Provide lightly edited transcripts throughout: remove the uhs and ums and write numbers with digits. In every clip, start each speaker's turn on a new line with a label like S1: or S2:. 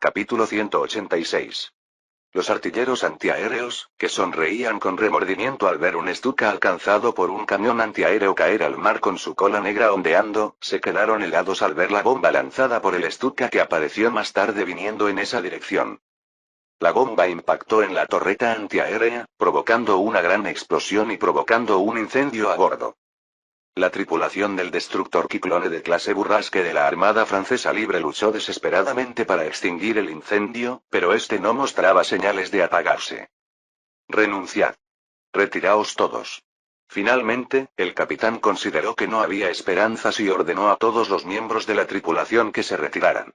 S1: Capítulo 186. Los artilleros antiaéreos, que sonreían con remordimiento al ver un Stuka alcanzado por un camión antiaéreo caer al mar con su cola negra ondeando, se quedaron helados al ver la bomba lanzada por el Stuka que apareció más tarde viniendo en esa dirección. La bomba impactó en la torreta antiaérea, provocando una gran explosión y provocando un incendio a bordo. La tripulación del destructor Cyclone de clase Burrasque de la Armada Francesa Libre luchó desesperadamente para extinguir el incendio, pero este no mostraba señales de apagarse. Renunciad. Retiraos todos. Finalmente, el capitán consideró que no había esperanzas y ordenó a todos los miembros de la tripulación que se retiraran.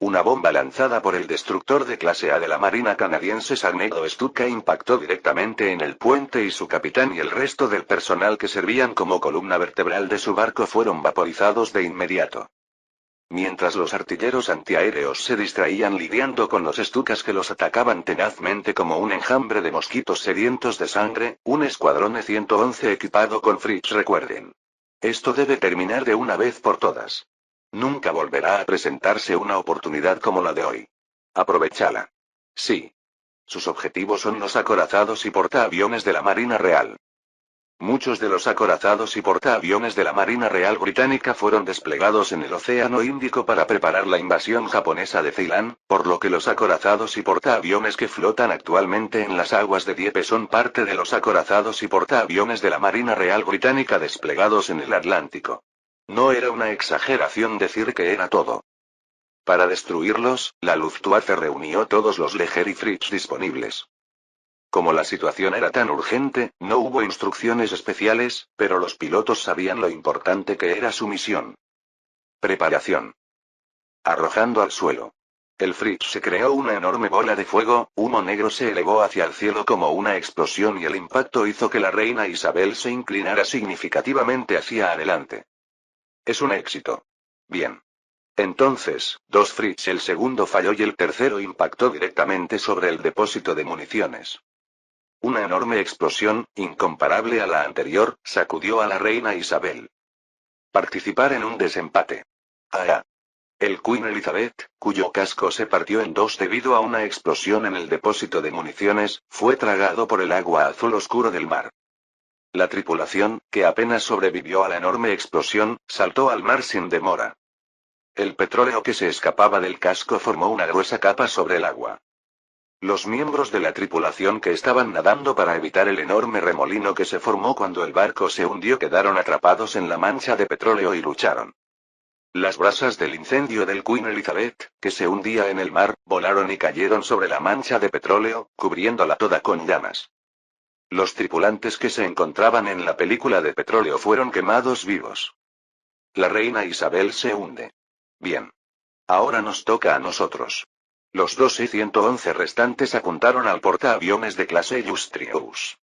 S1: Una bomba lanzada por el destructor de clase A de la Marina canadiense Sagnedo Stuka impactó directamente en el puente y su capitán y el resto del personal que servían como columna vertebral de su barco fueron vaporizados de inmediato. Mientras los artilleros antiaéreos se distraían lidiando con los Stukas que los atacaban tenazmente como un enjambre de mosquitos sedientos de sangre, un escuadrón E-111 equipado con Fritz recuerden. Esto debe terminar de una vez por todas. Nunca volverá a presentarse una oportunidad como la de hoy. Aprovechala. Sí. Sus objetivos son los acorazados y portaaviones de la Marina Real. Muchos de los acorazados y portaaviones de la Marina Real Británica fueron desplegados en el Océano Índico para preparar la invasión japonesa de Ceilán, por lo que los acorazados y portaaviones que flotan actualmente en las aguas de Dieppe son parte de los acorazados y portaaviones de la Marina Real Británica desplegados en el Atlántico. No era una exageración decir que era todo. Para destruirlos, la Luftwaffe reunió todos los Leger y Fritz disponibles. Como la situación era tan urgente, no hubo instrucciones especiales, pero los pilotos sabían lo importante que era su misión. Preparación. Arrojando al suelo. El Fritz se creó una enorme bola de fuego, humo negro se elevó hacia el cielo como una explosión y el impacto hizo que la reina Isabel se inclinara significativamente hacia adelante. Es un éxito. Bien. Entonces, dos Fritz, el segundo falló y el tercero impactó directamente sobre el depósito de municiones. Una enorme explosión, incomparable a la anterior, sacudió a la reina Isabel. Participar en un desempate. Ah. El Queen Elizabeth, cuyo casco se partió en dos debido a una explosión en el depósito de municiones, fue tragado por el agua azul oscuro del mar. La tripulación, que apenas sobrevivió a la enorme explosión, saltó al mar sin demora. El petróleo que se escapaba del casco formó una gruesa capa sobre el agua. Los miembros de la tripulación que estaban nadando para evitar el enorme remolino que se formó cuando el barco se hundió quedaron atrapados en la mancha de petróleo y lucharon. Las brasas del incendio del Queen Elizabeth, que se hundía en el mar, volaron y cayeron sobre la mancha de petróleo, cubriéndola toda con llamas. Los tripulantes que se encontraban en la película de petróleo fueron quemados vivos. La reina Isabel se hunde. Bien. Ahora nos toca a nosotros. Los dos E-111 restantes apuntaron al portaaviones de clase Illustrious.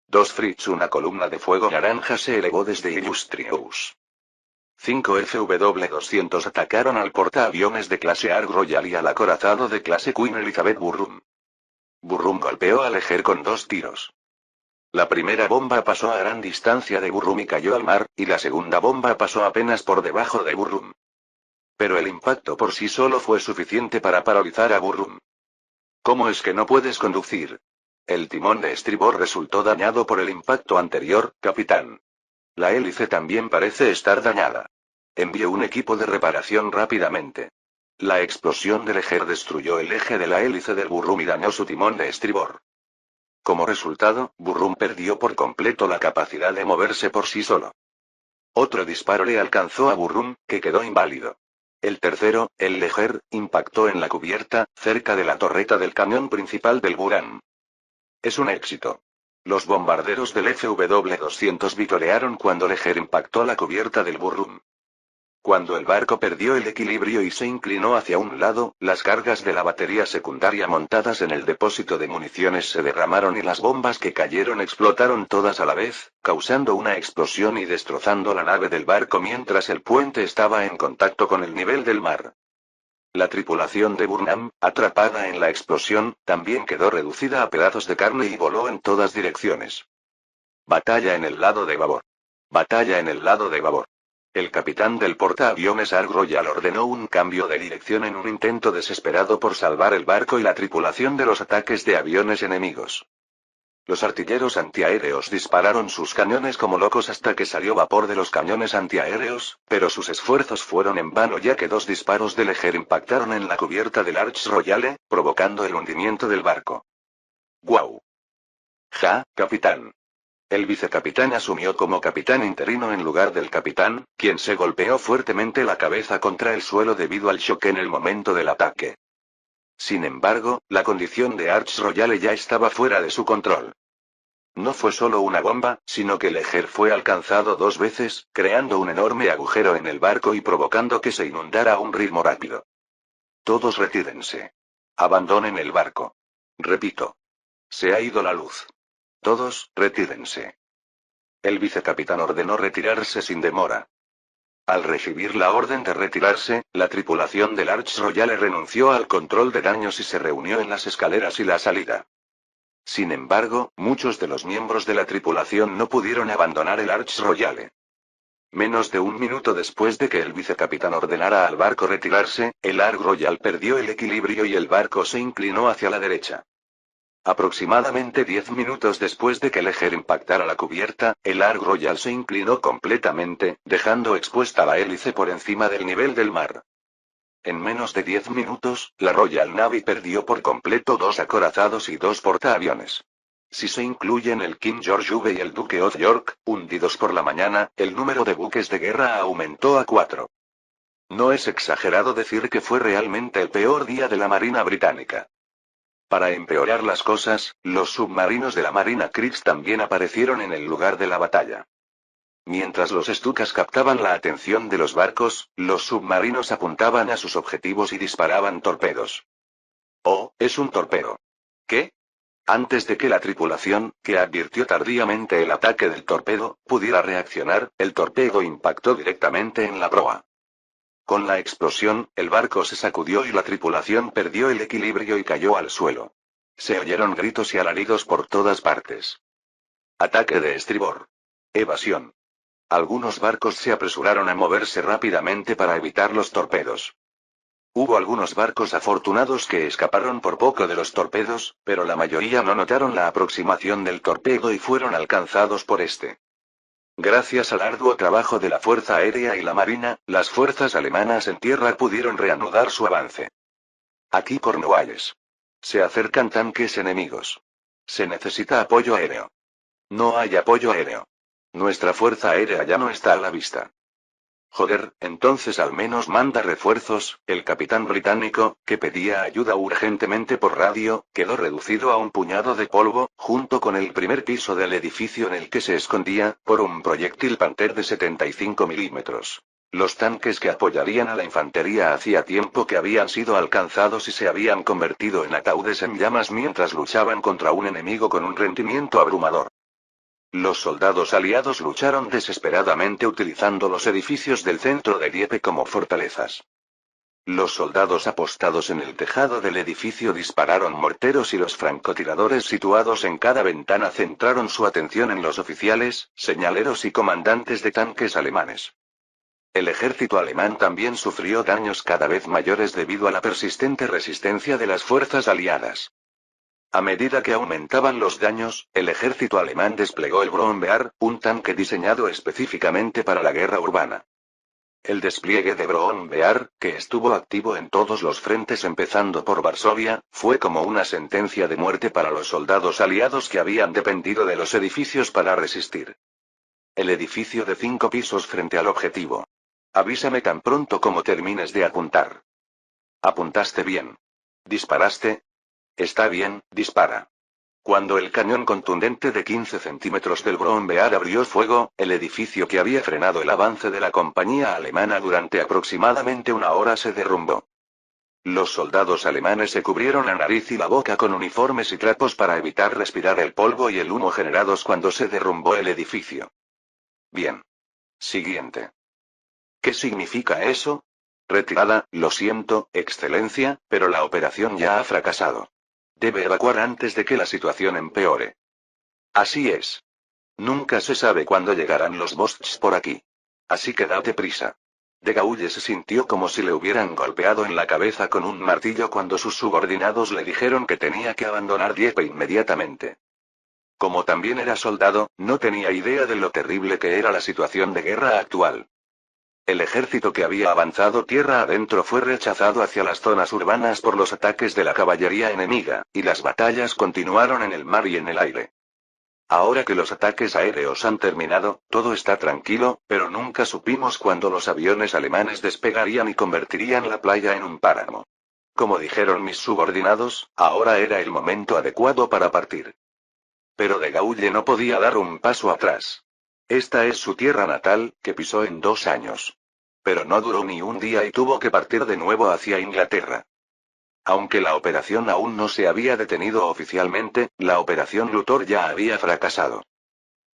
S1: Dos Fritz, una columna de fuego naranja se elevó desde Illustrious. 5 FW-200 atacaron al portaaviones de clase Ark Royal y al acorazado de clase Queen Elizabeth Burrum. Burrum golpeó al Leger con dos tiros. La primera bomba pasó a gran distancia de Burrum y cayó al mar, y la segunda bomba pasó apenas por debajo de Burrum. Pero el impacto por sí solo fue suficiente para paralizar a Burrum. ¿Cómo es que no puedes conducir? El timón de estribor resultó dañado por el impacto anterior, capitán. La hélice también parece estar dañada. Envió un equipo de reparación rápidamente. La explosión del Leger destruyó el eje de la hélice del Burrum y dañó su timón de estribor. Como resultado, Burrum perdió por completo la capacidad de moverse por sí solo. Otro disparo le alcanzó a Burrum, que quedó inválido. El tercero, el Leger, impactó en la cubierta, cerca de la torreta del camión principal del Buran. Es un éxito. Los bombarderos del FW-200 vitorearon cuando Leger impactó la cubierta del Burrum. Cuando el barco perdió el equilibrio y se inclinó hacia un lado, las cargas de la batería secundaria montadas en el depósito de municiones se derramaron y las bombas que cayeron explotaron todas a la vez, causando una explosión y destrozando la nave del barco mientras el puente estaba en contacto con el nivel del mar. La tripulación de Burnham, atrapada en la explosión, también quedó reducida a pedazos de carne y voló en todas direcciones. Batalla en el lado de babor. Batalla en el lado de babor. El capitán del portaaviones Ark Royal ordenó un cambio de dirección en un intento desesperado por salvar el barco y la tripulación de los ataques de aviones enemigos. Los artilleros antiaéreos dispararon sus cañones como locos hasta que salió vapor de los cañones antiaéreos, pero sus esfuerzos fueron en vano ya que 2 disparos del Leger impactaron en la cubierta del Arch Royale, provocando el hundimiento del barco. ¡Guau! Ja, capitán. El vicecapitán asumió como capitán interino en lugar del capitán, quien se golpeó fuertemente la cabeza contra el suelo debido al shock en el momento del ataque. Sin embargo, la condición de Arch Royale ya estaba fuera de su control. No fue solo una bomba, sino que el Leger fue alcanzado 2 veces, creando un enorme agujero en el barco y provocando que se inundara a un ritmo rápido. Todos retírense. Abandonen el barco. Repito. Se ha ido la luz. Todos, retírense. El vicecapitán ordenó retirarse sin demora. Al recibir la orden de retirarse, la tripulación del Arch Royale renunció al control de daños y se reunió en las escaleras y la salida. Sin embargo, muchos de los miembros de la tripulación no pudieron abandonar el Arch Royale. Menos de 1 minuto después de que el vicecapitán ordenara al barco retirarse, el Ark Royal perdió el equilibrio y el barco se inclinó hacia la derecha. Aproximadamente 10 minutos después de que el Leger impactara la cubierta, el Ark Royal se inclinó completamente, dejando expuesta la hélice por encima del nivel del mar. En menos de 10 minutos, la Royal Navy perdió por completo 2 acorazados y 2 portaaviones. Si se incluyen el King George V y el Duke of York, hundidos por la mañana, el número de buques de guerra aumentó a 4. No es exagerado decir que fue realmente el peor día de la Marina británica. Para empeorar las cosas, los submarinos de la Marina Kriegs también aparecieron en el lugar de la batalla. Mientras los Stukas captaban la atención de los barcos, los submarinos apuntaban a sus objetivos y disparaban torpedos. ¡Oh, es un torpedo! ¿Qué? Antes de que la tripulación, que advirtió tardíamente el ataque del torpedo, pudiera reaccionar, el torpedo impactó directamente en la proa. Con la explosión, el barco se sacudió y la tripulación perdió el equilibrio y cayó al suelo. Se oyeron gritos y alaridos por todas partes. Ataque de estribor. Evasión. Algunos barcos se apresuraron a moverse rápidamente para evitar los torpedos. Hubo algunos barcos afortunados que escaparon por poco de los torpedos, pero la mayoría no notaron la aproximación del torpedo y fueron alcanzados por este. Gracias al arduo trabajo de la Fuerza Aérea y la Marina, las fuerzas alemanas en tierra pudieron reanudar su avance. Aquí Cornwallis. Se acercan tanques enemigos. Se necesita apoyo aéreo. No hay apoyo aéreo. Nuestra Fuerza Aérea ya no está a la vista. Joder, entonces al menos manda refuerzos. El capitán británico, que pedía ayuda urgentemente por radio, quedó reducido a un puñado de polvo, junto con el primer piso del edificio en el que se escondía, por un proyectil Panther de 75 milímetros. Los tanques que apoyarían a la infantería hacía tiempo que habían sido alcanzados y se habían convertido en ataúdes en llamas mientras luchaban contra un enemigo con un rendimiento abrumador. Los soldados aliados lucharon desesperadamente utilizando los edificios del centro de Dieppe como fortalezas. Los soldados apostados en el tejado del edificio dispararon morteros y los francotiradores situados en cada ventana centraron su atención en los oficiales, señaleros y comandantes de tanques alemanes. El ejército alemán también sufrió daños cada vez mayores debido a la persistente resistencia de las fuerzas aliadas. A medida que aumentaban los daños, el ejército alemán desplegó el Brombear, un tanque diseñado específicamente para la guerra urbana. El despliegue de Brombear, que estuvo activo en todos los frentes empezando por Varsovia, fue como una sentencia de muerte para los soldados aliados que habían dependido de los edificios para resistir. El edificio de 5 pisos frente al objetivo. Avísame tan pronto como termines de apuntar. ¿Apuntaste bien? ¿Disparaste? Está bien, dispara. Cuando el cañón contundente de 15 centímetros del Brombear abrió fuego, el edificio que había frenado el avance de la compañía alemana durante aproximadamente 1 hora se derrumbó. Los soldados alemanes se cubrieron la nariz y la boca con uniformes y trapos para evitar respirar el polvo y el humo generados cuando se derrumbó el edificio. Bien. Siguiente. ¿Qué significa eso? Retirada, lo siento, Excelencia, pero la operación ya ha fracasado. Debe evacuar antes de que la situación empeore. Así es. Nunca se sabe cuándo llegarán los Bosts por aquí. Así que date prisa. De Gaulle se sintió como si le hubieran golpeado en la cabeza con un martillo cuando sus subordinados le dijeron que tenía que abandonar Dieppe inmediatamente. Como también era soldado, no tenía idea de lo terrible que era la situación de guerra actual. El ejército que había avanzado tierra adentro fue rechazado hacia las zonas urbanas por los ataques de la caballería enemiga, y las batallas continuaron en el mar y en el aire. Ahora que los ataques aéreos han terminado, todo está tranquilo, pero nunca supimos cuándo los aviones alemanes despegarían y convertirían la playa en un páramo. Como dijeron mis subordinados, ahora era el momento adecuado para partir. Pero de Gaulle no podía dar un paso atrás. Esta es su tierra natal, que pisó en 2 años. Pero no duró ni un día y tuvo que partir de nuevo hacia Inglaterra. Aunque la operación aún no se había detenido oficialmente, la operación Luthor ya había fracasado.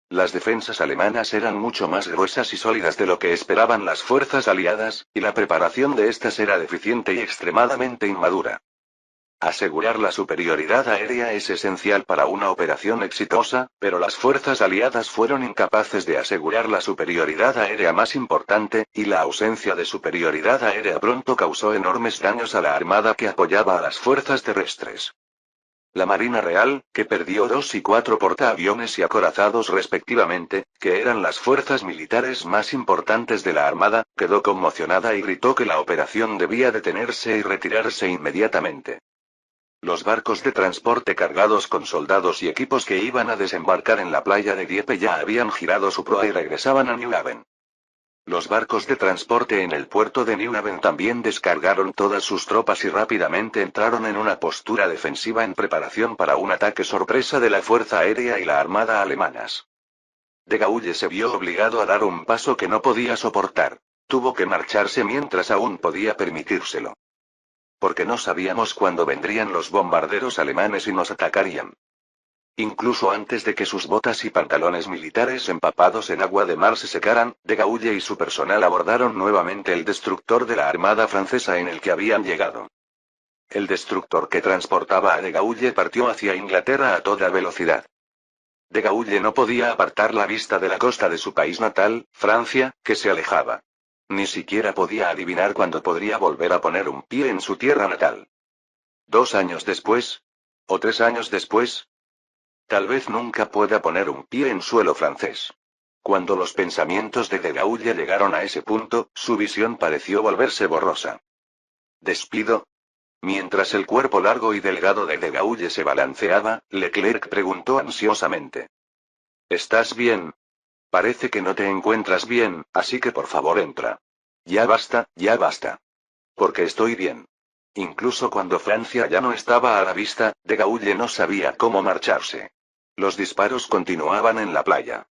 S1: Las defensas alemanas eran mucho más gruesas y sólidas de lo que esperaban las fuerzas aliadas, y la preparación de estas era deficiente y extremadamente inmadura. Asegurar la superioridad aérea es esencial para una operación exitosa, pero las fuerzas aliadas fueron incapaces de asegurar la superioridad aérea más importante, y la ausencia de superioridad aérea pronto causó enormes daños a la armada que apoyaba a las fuerzas terrestres. La Marina Real, que perdió 2 y 4 portaaviones y acorazados respectivamente, que eran las fuerzas militares más importantes de la Armada, quedó conmocionada y gritó que la operación debía detenerse y retirarse inmediatamente. Los barcos de transporte cargados con soldados y equipos que iban a desembarcar en la playa de Dieppe ya habían girado su proa y regresaban a Newhaven. Los barcos de transporte en el puerto de Newhaven también descargaron todas sus tropas y rápidamente entraron en una postura defensiva en preparación para un ataque sorpresa de la Fuerza Aérea y la Armada alemanas. De Gaulle se vio obligado a dar un paso que no podía soportar. Tuvo que marcharse mientras aún podía permitírselo. Porque no sabíamos cuándo vendrían los bombarderos alemanes y nos atacarían. Incluso antes de que sus botas y pantalones militares empapados en agua de mar se secaran, de Gaulle y su personal abordaron nuevamente el destructor de la Armada francesa en el que habían llegado. El destructor que transportaba a de Gaulle partió hacia Inglaterra a toda velocidad. De Gaulle no podía apartar la vista de la costa de su país natal, Francia, que se alejaba. Ni siquiera podía adivinar cuándo podría volver a poner un pie en su tierra natal. 2 años después. ¿O 3 años después? Tal vez nunca pueda poner un pie en suelo francés. Cuando los pensamientos de Gaulle llegaron a ese punto, su visión pareció volverse borrosa. ¿Despido? Mientras el cuerpo largo y delgado de Gaulle se balanceaba, Leclerc preguntó ansiosamente. ¿Estás bien? Parece que no te encuentras bien, así que por favor entra. Ya basta, ya basta. Porque estoy bien. Incluso cuando Francia ya no estaba a la vista, de Gaulle no sabía cómo marcharse. Los disparos continuaban en la playa.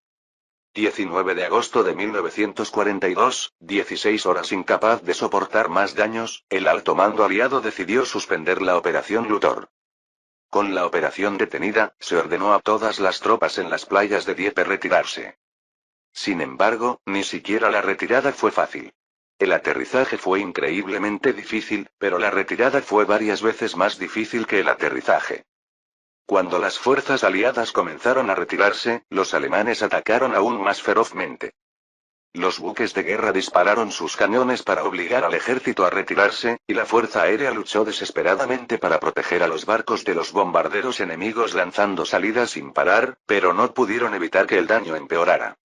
S1: 19 de agosto de 1942, 16 horas. Incapaz de soportar más daños, el alto mando aliado decidió suspender la operación Luthor. Con la operación detenida, se ordenó a todas las tropas en las playas de Dieppe retirarse. Sin embargo, ni siquiera la retirada fue fácil. El aterrizaje fue increíblemente difícil, pero la retirada fue varias veces más difícil que el aterrizaje. Cuando las fuerzas aliadas comenzaron a retirarse, los alemanes atacaron aún más ferozmente. Los buques de guerra dispararon sus cañones para obligar al ejército a retirarse, y la fuerza aérea luchó desesperadamente para proteger a los barcos de los bombarderos enemigos lanzando salidas sin parar, pero no pudieron evitar que el daño empeorara.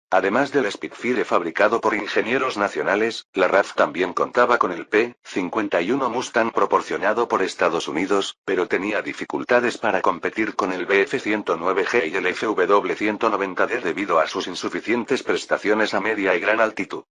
S1: Además del Spitfire fabricado por ingenieros nacionales, la RAF también contaba con el P-51 Mustang proporcionado por Estados Unidos, pero tenía dificultades para competir con el Bf-109G y el FW-190D debido a sus insuficientes prestaciones a media y gran altitud.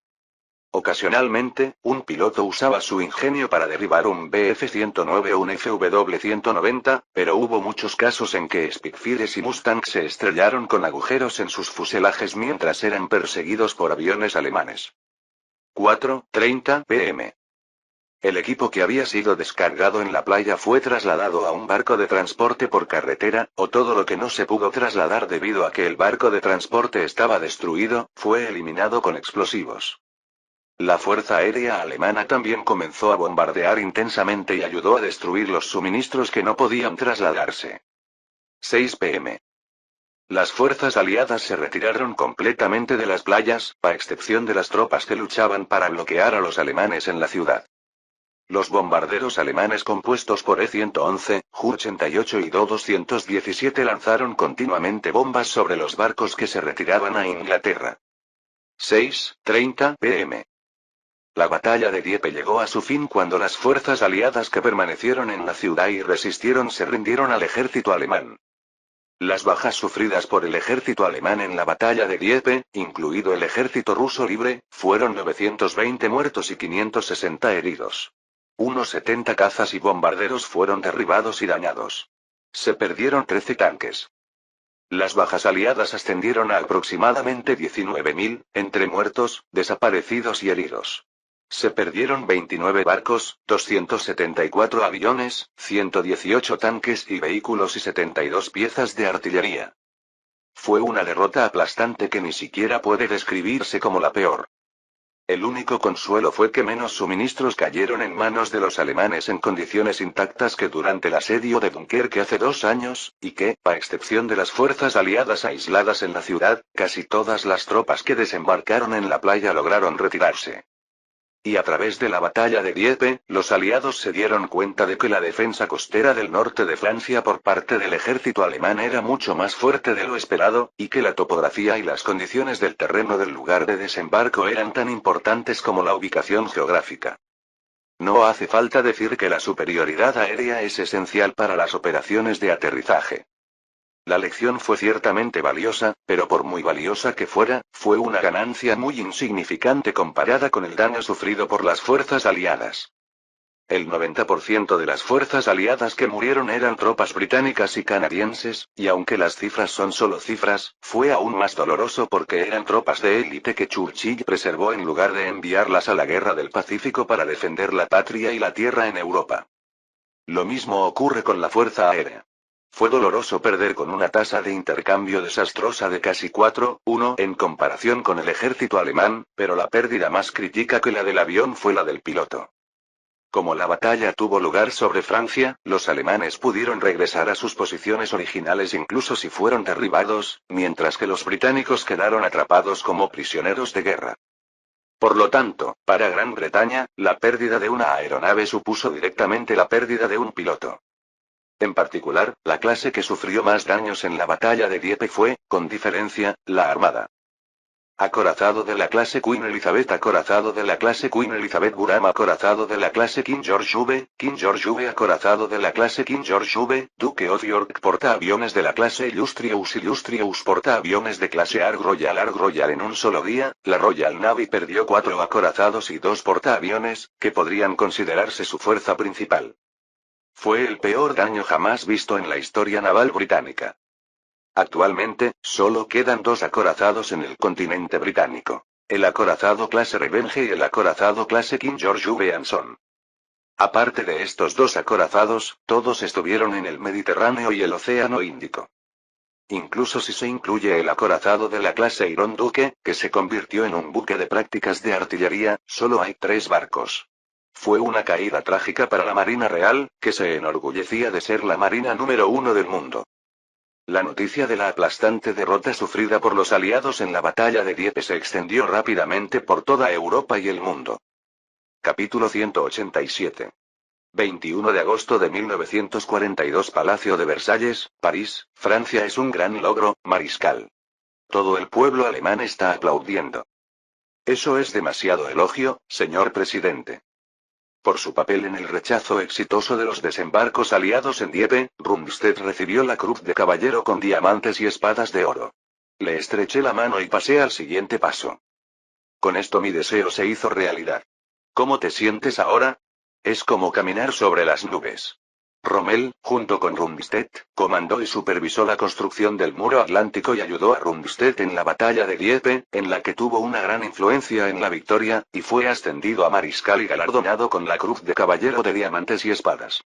S1: Ocasionalmente, un piloto usaba su ingenio para derribar un Bf-109 o un FW-190, pero hubo muchos casos en que Spitfires y Mustangs se estrellaron con agujeros en sus fuselajes mientras eran perseguidos por aviones alemanes. 4:30 p.m. El equipo que había sido descargado en la playa fue trasladado a un barco de transporte por carretera, o todo lo que no se pudo trasladar debido a que el barco de transporte estaba destruido, fue eliminado con explosivos. La Fuerza Aérea Alemana también comenzó a bombardear intensamente y ayudó a destruir los suministros que no podían trasladarse. 6 p.m. Las fuerzas aliadas se retiraron completamente de las playas, a excepción de las tropas que luchaban para bloquear a los alemanes en la ciudad. Los bombarderos alemanes compuestos por E-111, Ju-88 y Do-217 lanzaron continuamente bombas sobre los barcos que se retiraban a Inglaterra. 6:30 p.m. La batalla de Dieppe llegó a su fin cuando las fuerzas aliadas que permanecieron en la ciudad y resistieron se rindieron al ejército alemán. Las bajas sufridas por el ejército alemán en la batalla de Dieppe, incluido el ejército ruso libre, fueron 920 muertos y 560 heridos. Unos 70 cazas y bombarderos fueron derribados y dañados. Se perdieron 13 tanques. Las bajas aliadas ascendieron a aproximadamente 19.000, entre muertos, desaparecidos y heridos. Se perdieron 29 barcos, 274 aviones, 118 tanques y vehículos y 72 piezas de artillería. Fue una derrota aplastante que ni siquiera puede describirse como la peor. El único consuelo fue que menos suministros cayeron en manos de los alemanes en condiciones intactas que durante el asedio de Dunkerque hace 2 años, y que, a excepción de las fuerzas aliadas aisladas en la ciudad, casi todas las tropas que desembarcaron en la playa lograron retirarse. Y a través de la batalla de Dieppe, los aliados se dieron cuenta de que la defensa costera del norte de Francia por parte del ejército alemán era mucho más fuerte de lo esperado, y que la topografía y las condiciones del terreno del lugar de desembarco eran tan importantes como la ubicación geográfica. No hace falta decir que la superioridad aérea es esencial para las operaciones de aterrizaje. La lección fue ciertamente valiosa, pero por muy valiosa que fuera, fue una ganancia muy insignificante comparada con el daño sufrido por las fuerzas aliadas. El 90% de las fuerzas aliadas que murieron eran tropas británicas y canadienses, y aunque las cifras son solo cifras, fue aún más doloroso porque eran tropas de élite que Churchill preservó en lugar de enviarlas a la guerra del Pacífico para defender la patria y la tierra en Europa. Lo mismo ocurre con la fuerza aérea. Fue doloroso perder con una tasa de intercambio desastrosa de casi 4:1 en comparación con el ejército alemán, pero la pérdida más crítica que la del avión fue la del piloto. Como la batalla tuvo lugar sobre Francia, los alemanes pudieron regresar a sus posiciones originales incluso si fueron derribados, mientras que los británicos quedaron atrapados como prisioneros de guerra. Por lo tanto, para Gran Bretaña, la pérdida de una aeronave supuso directamente la pérdida de un piloto. En particular, la clase que sufrió más daños en la batalla de Dieppe fue, con diferencia, la Armada. Acorazado de la clase Queen Elizabeth, acorazado de la clase Queen Elizabeth Durham, acorazado de la clase King George V, acorazado de la clase King George V, Duke of York, portaaviones de la clase Illustrious, portaaviones de clase Ark Royal en un solo día. La Royal Navy perdió 4 acorazados y 2 portaaviones, que podrían considerarse su fuerza principal. Fue el peor daño jamás visto en la historia naval británica. Actualmente, solo quedan 2 acorazados en el continente británico. El acorazado clase Revenge y el acorazado clase King George V. Anson. Aparte de estos 2 acorazados, todos estuvieron en el Mediterráneo y el Océano Índico. Incluso si se incluye el acorazado de la clase Iron Duke, que se convirtió en un buque de prácticas de artillería, solo hay 3 barcos. Fue una caída trágica para la Marina Real, que se enorgullecía de ser la marina número 1 del mundo. La noticia de la aplastante derrota sufrida por los aliados en la batalla de Dieppe se extendió rápidamente por toda Europa y el mundo. Capítulo 187. 21 de agosto de 1942, Palacio de Versalles, París, Francia. Es un gran logro, mariscal. Todo el pueblo alemán está aplaudiendo. Eso es demasiado elogio, señor presidente. Por su papel en el rechazo exitoso de los desembarcos aliados en Dieppe, Rundstedt recibió la Cruz de Caballero con diamantes y espadas de oro. Le estreché la mano y pasé al siguiente paso. Con esto mi deseo se hizo realidad. ¿Cómo te sientes ahora? Es como caminar sobre las nubes. Rommel, junto con Rundstedt, comandó y supervisó la construcción del muro atlántico y ayudó a Rundstedt en la batalla de Dieppe, en la que tuvo una gran influencia en la victoria, y fue ascendido a mariscal y galardonado con la Cruz de Caballero de Diamantes y Espadas.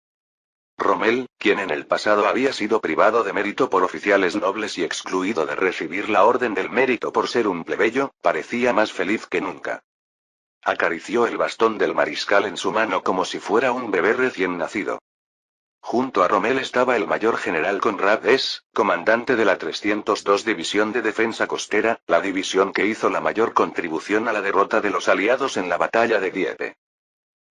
S1: Rommel, quien en el pasado había sido privado de mérito por oficiales nobles y excluido de recibir la Orden del Mérito por ser un plebeyo, parecía más feliz que nunca. Acarició el bastón del mariscal en su mano como si fuera un bebé recién nacido. Junto a Rommel estaba el mayor general Conrad S., comandante de la 302 División de Defensa Costera, la división que hizo la mayor contribución a la derrota de los aliados en la batalla de Dieppe.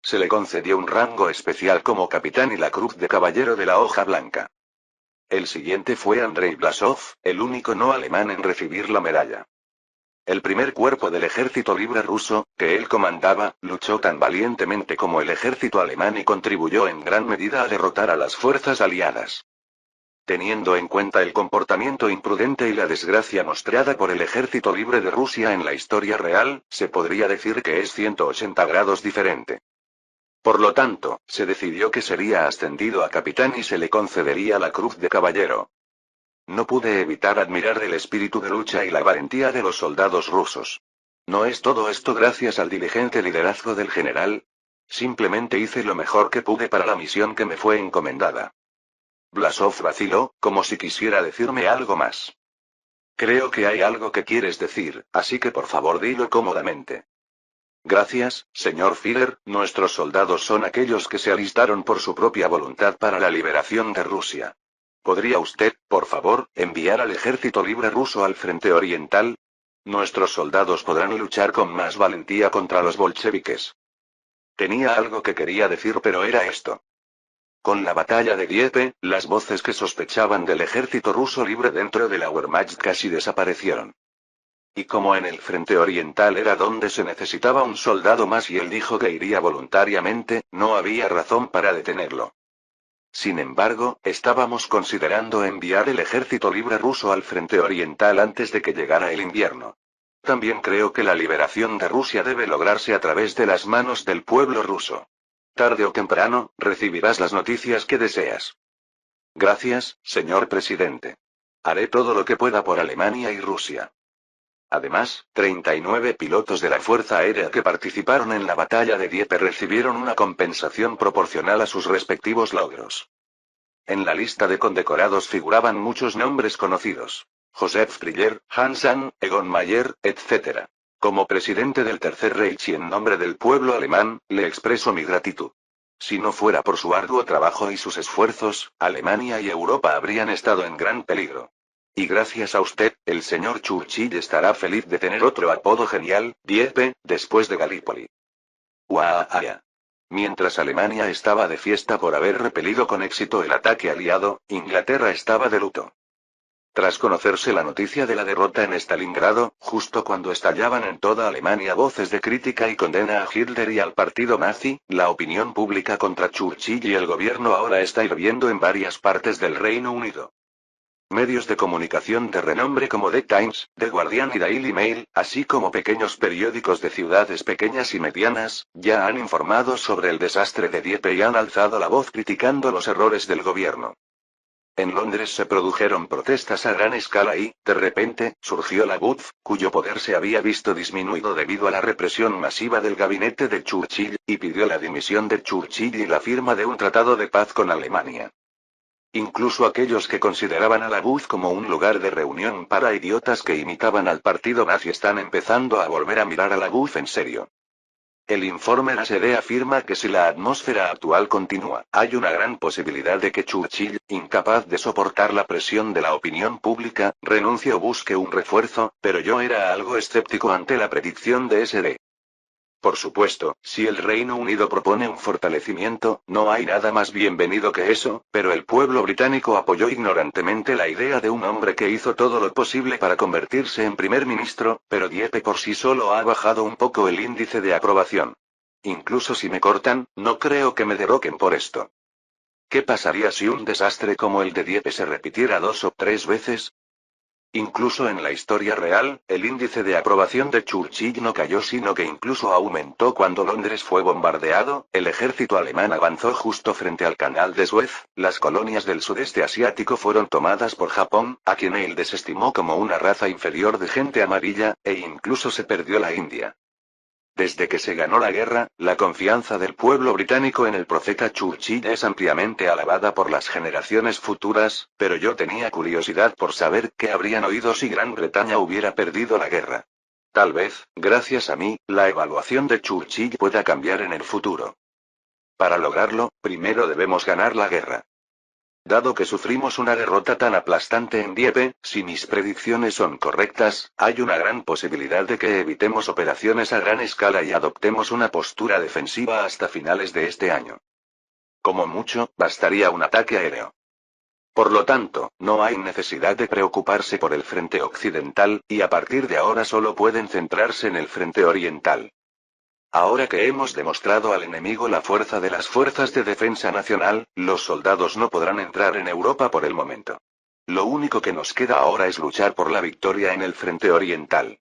S1: Se le concedió un rango especial como capitán y la cruz de caballero de la hoja blanca. El siguiente fue Andrei Blasov, el único no alemán en recibir la medalla. El primer cuerpo del ejército libre ruso, que él comandaba, luchó tan valientemente como el ejército alemán y contribuyó en gran medida a derrotar a las fuerzas aliadas. Teniendo en cuenta el comportamiento imprudente y la desgracia mostrada por el ejército libre de Rusia en la historia real, se podría decir que es 180 grados diferente. Por lo tanto, se decidió que sería ascendido a capitán y se le concedería la cruz de caballero. No pude evitar admirar el espíritu de lucha y la valentía de los soldados rusos. ¿No es todo esto gracias al diligente liderazgo del general? Simplemente hice lo mejor que pude para la misión que me fue encomendada. Blasov vaciló, como si quisiera decirme algo más. Creo que hay algo que quieres decir, así que por favor dilo cómodamente. Gracias, señor Führer, nuestros soldados son aquellos que se alistaron por su propia voluntad para la liberación de Rusia. ¿Podría usted, por favor, enviar al ejército libre ruso al frente oriental? Nuestros soldados podrán luchar con más valentía contra los bolcheviques. Tenía algo que quería decir, pero era esto. Con la batalla de Dieppe, las voces que sospechaban del ejército ruso libre dentro de la Wehrmacht casi desaparecieron. Y como en el frente oriental era donde se necesitaba un soldado más y él dijo que iría voluntariamente, no había razón para detenerlo. Sin embargo, estábamos considerando enviar el ejército libre ruso al frente oriental antes de que llegara el invierno. También creo que la liberación de Rusia debe lograrse a través de las manos del pueblo ruso. Tarde o temprano, recibirás las noticias que deseas. Gracias, señor presidente. Haré todo lo que pueda por Alemania y Rusia. Además, 39 pilotos de la Fuerza Aérea que participaron en la batalla de Dieppe recibieron una compensación proporcional a sus respectivos logros. En la lista de condecorados figuraban muchos nombres conocidos. Josef Friller, Hansan, Egon Mayer, etc. Como presidente del Tercer Reich y en nombre del pueblo alemán, le expreso mi gratitud. Si no fuera por su arduo trabajo y sus esfuerzos, Alemania y Europa habrían estado en gran peligro. Y gracias a usted, el señor Churchill estará feliz de tener otro apodo genial, Dieppe, después de Gallipoli. ¡Uaaa! Mientras Alemania estaba de fiesta por haber repelido con éxito el ataque aliado, Inglaterra estaba de luto. Tras conocerse la noticia de la derrota en Stalingrado, justo cuando estallaban en toda Alemania voces de crítica y condena a Hitler y al partido nazi, la opinión pública contra Churchill y el gobierno ahora está hirviendo en varias partes del Reino Unido. Medios de comunicación de renombre como The Times, The Guardian y Daily Mail, así como pequeños periódicos de ciudades pequeñas y medianas, ya han informado sobre el desastre de Dieppe y han alzado la voz criticando los errores del gobierno. En Londres se produjeron protestas a gran escala y, de repente, surgió la BUF, cuyo poder se había visto disminuido debido a la represión masiva del gabinete de Churchill, y pidió la dimisión de Churchill y la firma de un tratado de paz con Alemania. Incluso aquellos que consideraban a la BUF como un lugar de reunión para idiotas que imitaban al partido nazi están empezando a volver a mirar a la BUF en serio. El informe NSD afirma que si la atmósfera actual continúa, hay una gran posibilidad de que Churchill, incapaz de soportar la presión de la opinión pública, renuncie o busque un refuerzo, pero yo era algo escéptico ante la predicción de SD. Por supuesto, si el Reino Unido propone un fortalecimiento, no hay nada más bienvenido que eso, pero el pueblo británico apoyó ignorantemente la idea de un hombre que hizo todo lo posible para convertirse en primer ministro, pero Dieppe por sí solo ha bajado un poco el índice de aprobación. Incluso si me cortan, no creo que me derroquen por esto. ¿Qué pasaría si un desastre como el de Dieppe se repitiera 2 o 3 veces? Incluso en la historia real, el índice de aprobación de Churchill no cayó sino que incluso aumentó cuando Londres fue bombardeado, el ejército alemán avanzó justo frente al canal de Suez, las colonias del sudeste asiático fueron tomadas por Japón, a quien él desestimó como una raza inferior de gente amarilla, e incluso se perdió la India. Desde que se ganó la guerra, la confianza del pueblo británico en el profeta Churchill es ampliamente alabada por las generaciones futuras, pero yo tenía curiosidad por saber qué habrían oído si Gran Bretaña hubiera perdido la guerra. Tal vez, gracias a mí, la evaluación de Churchill pueda cambiar en el futuro. Para lograrlo, primero debemos ganar la guerra. Dado que sufrimos una derrota tan aplastante en Dieppe, si mis predicciones son correctas, hay una gran posibilidad de que evitemos operaciones a gran escala y adoptemos una postura defensiva hasta finales de este año. Como mucho, bastaría un ataque aéreo. Por lo tanto, no hay necesidad de preocuparse por el frente occidental, y a partir de ahora solo pueden centrarse en el frente oriental. Ahora que hemos demostrado al enemigo la fuerza de las fuerzas de defensa nacional, los soldados no podrán entrar en Europa por el momento. Lo único que nos queda ahora es luchar por la victoria en el frente oriental.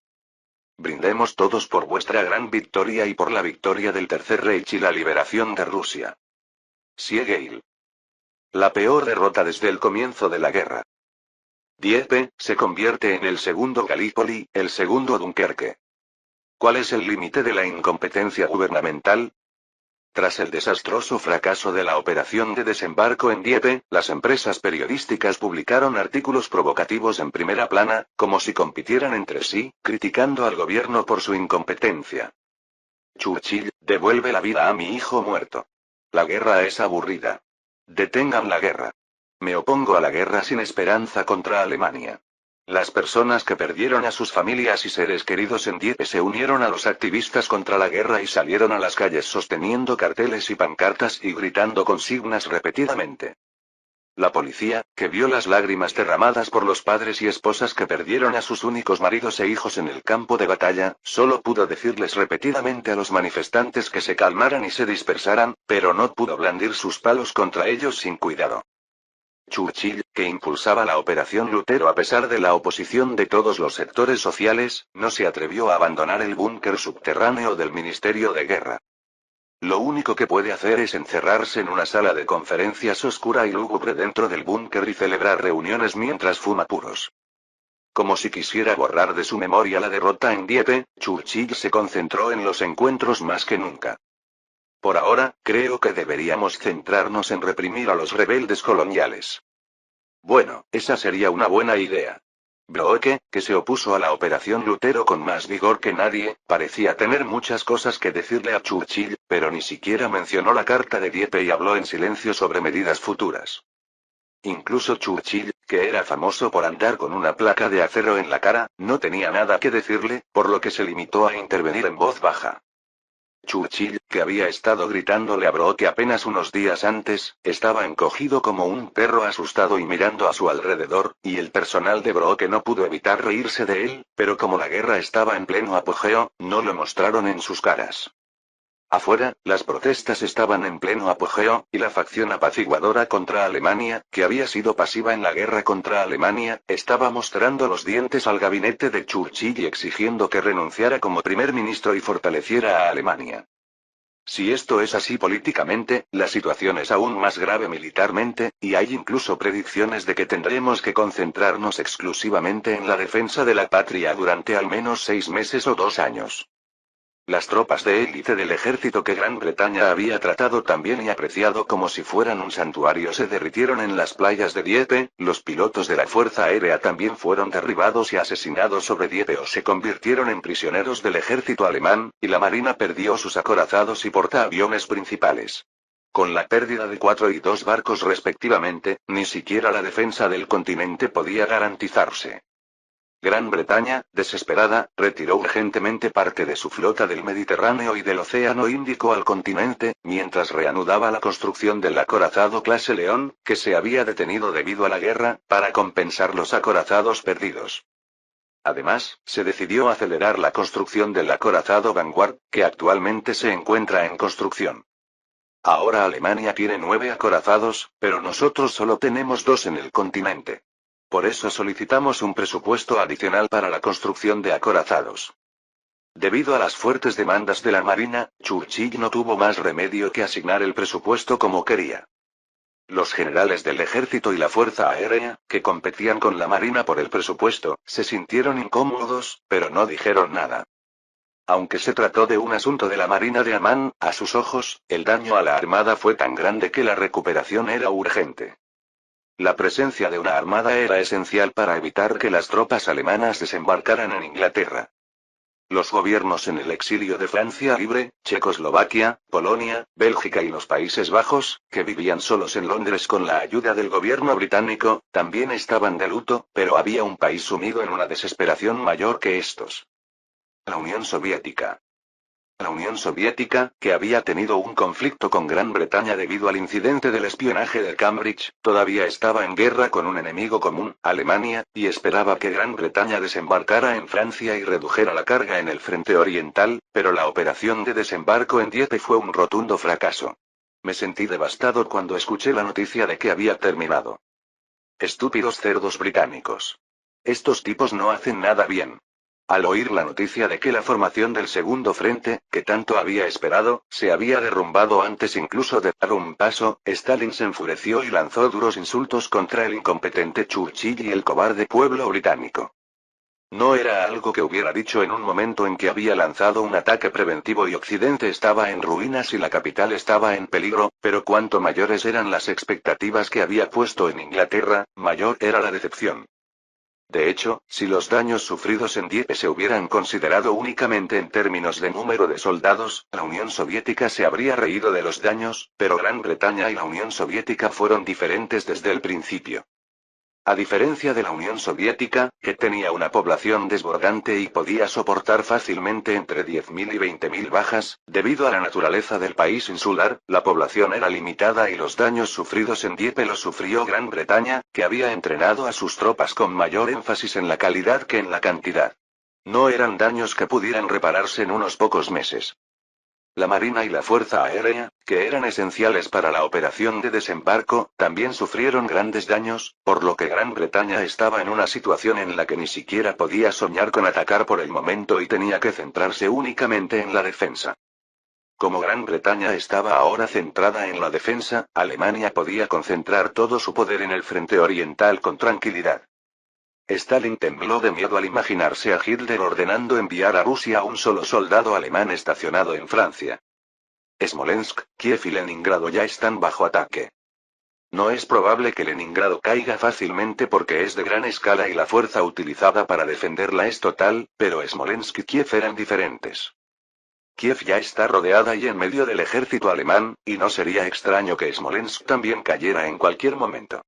S1: Brindemos todos por vuestra gran victoria y por la victoria del Tercer Reich y la liberación de Rusia. Siegel. La peor derrota desde el comienzo de la guerra. Dieppe se convierte en el segundo Galípoli, el segundo Dunkerque. ¿Cuál es el límite de la incompetencia gubernamental? Tras el desastroso fracaso de la operación de desembarco en Dieppe, las empresas periodísticas publicaron artículos provocativos en primera plana, como si compitieran entre sí, criticando al gobierno por su incompetencia. Churchill, devuelve la vida a mi hijo muerto. La guerra es aburrida. Detengan la guerra. Me opongo a la guerra sin esperanza contra Alemania. Las personas que perdieron a sus familias y seres queridos en Dieppe se unieron a los activistas contra la guerra y salieron a las calles sosteniendo carteles y pancartas y gritando consignas repetidamente. La policía, que vio las lágrimas derramadas por los padres y esposas que perdieron a sus únicos maridos e hijos en el campo de batalla, solo pudo decirles repetidamente a los manifestantes que se calmaran y se dispersaran, pero no pudo blandir sus palos contra ellos sin cuidado. Churchill, que impulsaba la Operación Lutero a pesar de la oposición de todos los sectores sociales, no se atrevió a abandonar el búnker subterráneo del Ministerio de Guerra. Lo único que puede hacer es encerrarse en una sala de conferencias oscura y lúgubre dentro del búnker y celebrar reuniones mientras fuma puros. Como si quisiera borrar de su memoria la derrota en Dieppe, Churchill se concentró en los encuentros más que nunca. Por ahora, creo que deberíamos centrarnos en reprimir a los rebeldes coloniales. Bueno, esa sería una buena idea. Broeke, que se opuso a la Operación Lutero con más vigor que nadie, parecía tener muchas cosas que decirle a Churchill, pero ni siquiera mencionó la carta de Dieppe y habló en silencio sobre medidas futuras. Incluso Churchill, que era famoso por andar con una placa de acero en la cara, no tenía nada que decirle, por lo que se limitó a intervenir en voz baja. Churchill, que había estado gritándole a Broeke apenas unos días antes, estaba encogido como un perro asustado y mirando a su alrededor, y el personal de Broeke no pudo evitar reírse de él, pero como la guerra estaba en pleno apogeo, no lo mostraron en sus caras. Afuera, las protestas estaban en pleno apogeo, y la facción apaciguadora contra Alemania, que había sido pasiva en la guerra contra Alemania, estaba mostrando los dientes al gabinete de Churchill y exigiendo que renunciara como primer ministro y fortaleciera a Alemania. Si esto es así políticamente, la situación es aún más grave militarmente, y hay incluso predicciones de que tendremos que concentrarnos exclusivamente en la defensa de la patria durante al menos 6 meses o 2 años. Las tropas de élite del ejército que Gran Bretaña había tratado tan bien y apreciado como si fueran un santuario se derritieron en las playas de Dieppe, los pilotos de la Fuerza Aérea también fueron derribados y asesinados sobre Dieppe o se convirtieron en prisioneros del ejército alemán, y la Marina perdió sus acorazados y portaaviones principales. Con la pérdida de 4 y 2 barcos respectivamente, ni siquiera la defensa del continente podía garantizarse. Gran Bretaña, desesperada, retiró urgentemente parte de su flota del Mediterráneo y del Océano Índico al continente, mientras reanudaba la construcción del acorazado clase León, que se había detenido debido a la guerra, para compensar los acorazados perdidos. Además, se decidió acelerar la construcción del acorazado Vanguard, que actualmente se encuentra en construcción. Ahora Alemania tiene 9 acorazados, pero nosotros solo tenemos 2 en el continente. Por eso solicitamos un presupuesto adicional para la construcción de acorazados. Debido a las fuertes demandas de la Marina, Churchill no tuvo más remedio que asignar el presupuesto como quería. Los generales del ejército y la Fuerza Aérea, que competían con la Marina por el presupuesto, se sintieron incómodos, pero no dijeron nada. Aunque se trató de un asunto de la Marina de Amán, a sus ojos, el daño a la Armada fue tan grande que la recuperación era urgente. La presencia de una armada era esencial para evitar que las tropas alemanas desembarcaran en Inglaterra. Los gobiernos en el exilio de Francia Libre, Checoslovaquia, Polonia, Bélgica y los Países Bajos, que vivían solos en Londres con la ayuda del gobierno británico, también estaban de luto, pero había un país sumido en una desesperación mayor que estos. La Unión Soviética. La Unión Soviética, que había tenido un conflicto con Gran Bretaña debido al incidente del espionaje de Cambridge, todavía estaba en guerra con un enemigo común, Alemania, y esperaba que Gran Bretaña desembarcara en Francia y redujera la carga en el frente oriental, pero la operación de desembarco en Dieppe fue un rotundo fracaso. Me sentí devastado cuando escuché la noticia de que había terminado. Estúpidos cerdos británicos. Estos tipos no hacen nada bien. Al oír la noticia de que la formación del segundo frente, que tanto había esperado, se había derrumbado antes incluso de dar un paso, Stalin se enfureció y lanzó duros insultos contra el incompetente Churchill y el cobarde pueblo británico. No era algo que hubiera dicho en un momento en que había lanzado un ataque preventivo y Occidente estaba en ruinas y la capital estaba en peligro, pero cuanto mayores eran las expectativas que había puesto en Inglaterra, mayor era la decepción. De hecho, si los daños sufridos en Dieppe se hubieran considerado únicamente en términos de número de soldados, la Unión Soviética se habría reído de los daños, pero Gran Bretaña y la Unión Soviética fueron diferentes desde el principio. A diferencia de la Unión Soviética, que tenía una población desbordante y podía soportar fácilmente entre 10.000 y 20.000 bajas, debido a la naturaleza del país insular, la población era limitada y los daños sufridos en Dieppe los sufrió Gran Bretaña, que había entrenado a sus tropas con mayor énfasis en la calidad que en la cantidad. No eran daños que pudieran repararse en unos pocos meses. La Marina y la Fuerza Aérea, que eran esenciales para la operación de desembarco, también sufrieron grandes daños, por lo que Gran Bretaña estaba en una situación en la que ni siquiera podía soñar con atacar por el momento y tenía que centrarse únicamente en la defensa. Como Gran Bretaña estaba ahora centrada en la defensa, Alemania podía concentrar todo su poder en el frente oriental con tranquilidad. Stalin tembló de miedo al imaginarse a Hitler ordenando enviar a Rusia a un solo soldado alemán estacionado en Francia. Smolensk, Kiev y Leningrado ya están bajo ataque. No es probable que Leningrado caiga fácilmente porque es de gran escala y la fuerza utilizada para defenderla es total, pero Smolensk y Kiev eran diferentes. Kiev ya está rodeada y en medio del ejército alemán, y no sería extraño que Smolensk también cayera en cualquier momento.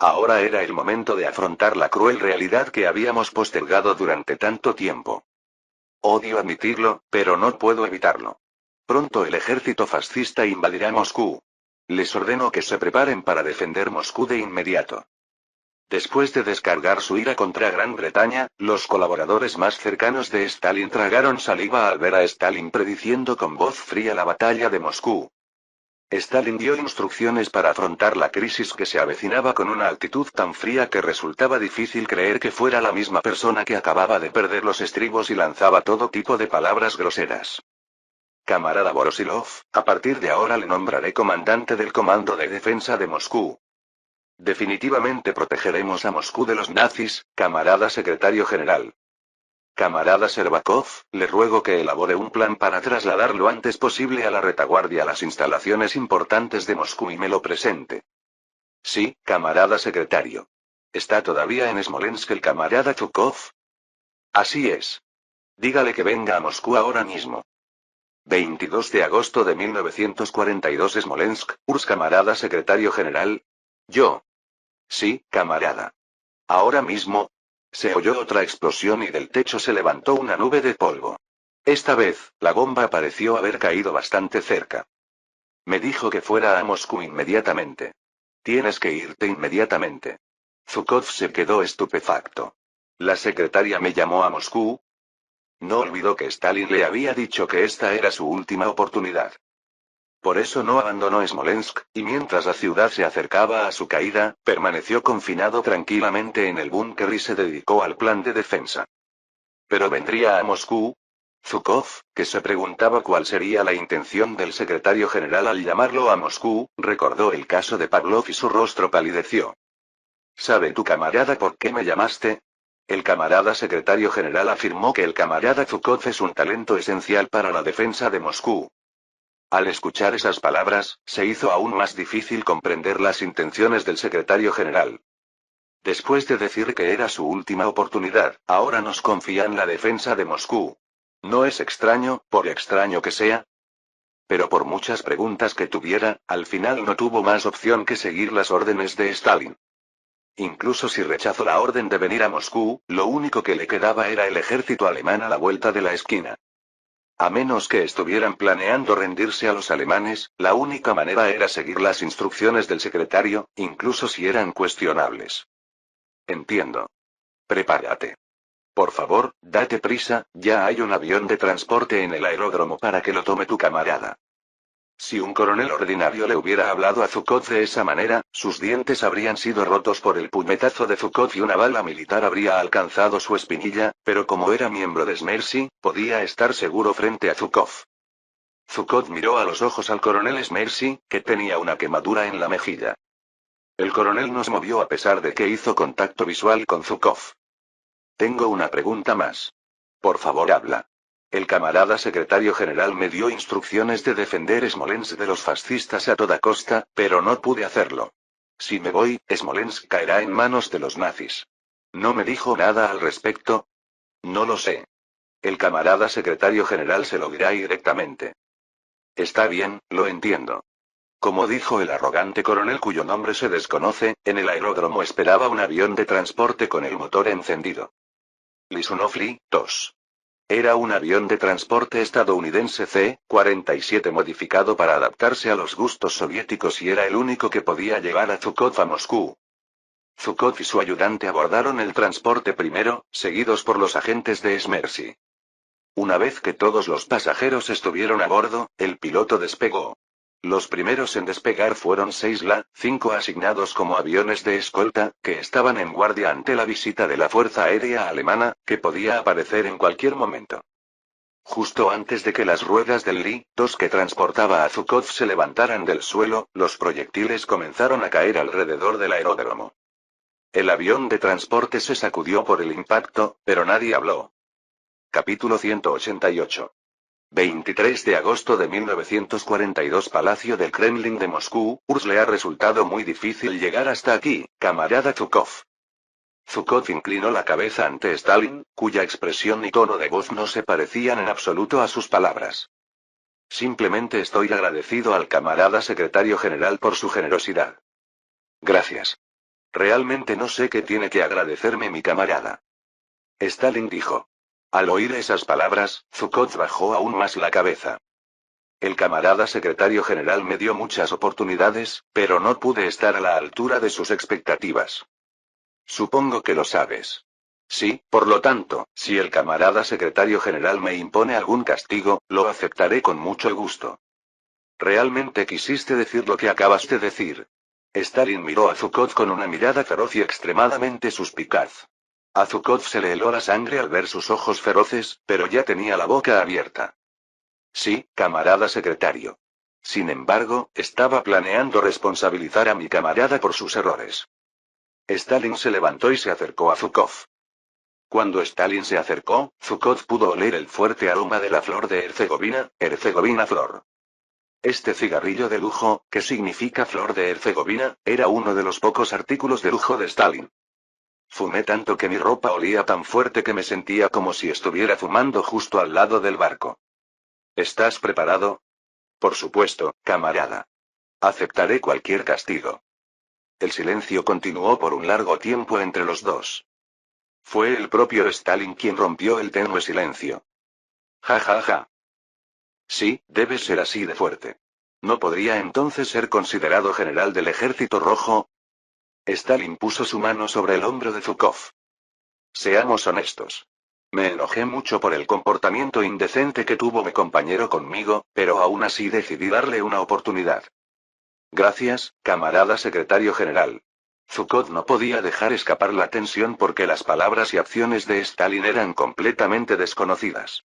S1: Ahora era el momento de afrontar la cruel realidad que habíamos postergado durante tanto tiempo. Odio admitirlo, pero no puedo evitarlo. Pronto el ejército fascista invadirá Moscú. Les ordeno que se preparen para defender Moscú de inmediato. Después de descargar su ira contra Gran Bretaña, los colaboradores más cercanos de Stalin tragaron saliva al ver a Stalin prediciendo con voz fría la batalla de Moscú. Stalin dio instrucciones para afrontar la crisis que se avecinaba con una actitud tan fría que resultaba difícil creer que fuera la misma persona que acababa de perder los estribos y lanzaba todo tipo de palabras groseras. Camarada Voroshilov, a partir de ahora le nombraré comandante del Comando de Defensa de Moscú. Definitivamente protegeremos a Moscú de los nazis, camarada secretario general. Camarada Serbakov, le ruego que elabore un plan para trasladar lo antes posible a la retaguardia las instalaciones importantes de Moscú y me lo presente. Sí, camarada secretario. ¿Está todavía en Smolensk el camarada Chukov? Así es. Dígale que venga a Moscú ahora mismo. 22 de agosto de 1942 Smolensk, Urs camarada secretario general. Yo. Sí, camarada. Ahora mismo. Se oyó otra explosión y del techo se levantó una nube de polvo. Esta vez, la bomba pareció haber caído bastante cerca. Me dijo que fuera a Moscú inmediatamente. Tienes que irte inmediatamente. Zhukov se quedó estupefacto. ¿La secretaria me llamó a Moscú? No olvidó que Stalin le había dicho que esta era su última oportunidad. Por eso no abandonó Smolensk, y mientras la ciudad se acercaba a su caída, permaneció confinado tranquilamente en el búnker y se dedicó al plan de defensa. ¿Pero vendría a Moscú? Zhukov, que se preguntaba cuál sería la intención del secretario general al llamarlo a Moscú, recordó el caso de Pavlov y su rostro palideció. ¿Sabe tu camarada por qué me llamaste? El camarada secretario general afirmó que el camarada Zhukov es un talento esencial para la defensa de Moscú. Al escuchar esas palabras, se hizo aún más difícil comprender las intenciones del secretario general. Después de decir que era su última oportunidad, ahora nos confía en la defensa de Moscú. ¿No es extraño, por extraño que sea? Pero por muchas preguntas que tuviera, al final no tuvo más opción que seguir las órdenes de Stalin. Incluso si rechazó la orden de venir a Moscú, lo único que le quedaba era el ejército alemán a la vuelta de la esquina. A menos que estuvieran planeando rendirse a los alemanes, la única manera era seguir las instrucciones del secretario, incluso si eran cuestionables. Entiendo. Prepárate. Por favor, date prisa, ya hay un avión de transporte en el aeródromo para que lo tome tu camarada. Si un coronel ordinario le hubiera hablado a Zhukov de esa manera, sus dientes habrían sido rotos por el puñetazo de Zhukov y una bala militar habría alcanzado su espinilla, pero como era miembro de Smersy, podía estar seguro frente a Zhukov. Zhukov miró a los ojos al coronel Smersy, que tenía una quemadura en la mejilla. El coronel no se movió a pesar de que hizo contacto visual con Zhukov. Tengo una pregunta más. Por favor, habla. El camarada secretario general me dio instrucciones de defender Smolensk de los fascistas a toda costa, pero no pude hacerlo. Si me voy, Smolensk caerá en manos de los nazis. ¿No me dijo nada al respecto? No lo sé. El camarada secretario general se lo dirá directamente. Está bien, lo entiendo. Como dijo el arrogante coronel cuyo nombre se desconoce, en el aeródromo esperaba un avión de transporte con el motor encendido. Lisunovli, tos. Era un avión de transporte estadounidense C-47 modificado para adaptarse a los gustos soviéticos y era el único que podía llevar a Zhukov a Moscú. Zhukov y su ayudante abordaron el transporte primero, seguidos por los agentes de Smersy. Una vez que todos los pasajeros estuvieron a bordo, el piloto despegó. Los primeros en despegar fueron 6 La-5 asignados como aviones de escolta, que estaban en guardia ante la visita de la Fuerza Aérea Alemana, que podía aparecer en cualquier momento. Justo antes de que las ruedas del Li-2 que transportaba a Zhukov se levantaran del suelo, los proyectiles comenzaron a caer alrededor del aeródromo. El avión de transporte se sacudió por el impacto, pero nadie habló. Capítulo 188. 23 de agosto de 1942 Palacio del Kremlin de Moscú, URSS. Le ha resultado muy difícil llegar hasta aquí, camarada Zhukov. Zhukov inclinó la cabeza ante Stalin, cuya expresión y tono de voz no se parecían en absoluto a sus palabras. Simplemente estoy agradecido al camarada secretario general por su generosidad. Gracias. Realmente no sé qué tiene que agradecerme mi camarada. Stalin dijo. Al oír esas palabras, Zhukov bajó aún más la cabeza. El camarada secretario general me dio muchas oportunidades, pero no pude estar a la altura de sus expectativas. Supongo que lo sabes. Sí, por lo tanto, si el camarada secretario general me impone algún castigo, lo aceptaré con mucho gusto. ¿Realmente quisiste decir lo que acabas de decir? Stalin miró a Zhukov con una mirada feroz y extremadamente suspicaz. A Zhukov se le heló la sangre al ver sus ojos feroces, pero ya tenía la boca abierta. Sí, camarada secretario. Sin embargo, estaba planeando responsabilizar a mi camarada por sus errores. Stalin se levantó y se acercó a Zhukov. Cuando Stalin se acercó, Zhukov pudo oler el fuerte aroma de la flor de Herzegovina flor. Este cigarrillo de lujo, que significa flor de Herzegovina, era uno de los pocos artículos de lujo de Stalin. Fumé tanto que mi ropa olía tan fuerte que me sentía como si estuviera fumando justo al lado del barco. ¿Estás preparado? Por supuesto, camarada. Aceptaré cualquier castigo. El silencio continuó por un largo tiempo entre los dos. Fue el propio Stalin quien rompió el tenue silencio. Ja ja ja. Sí, debe ser así de fuerte. ¿No podría entonces ser considerado general del Ejército Rojo? Stalin puso su mano sobre el hombro de Zhukov. Seamos honestos. Me enojé mucho por el comportamiento indecente que tuvo mi compañero conmigo, pero aún así decidí darle una oportunidad. Gracias, camarada secretario general. Zhukov no podía dejar escapar la tensión porque las palabras y acciones de Stalin eran completamente desconocidas.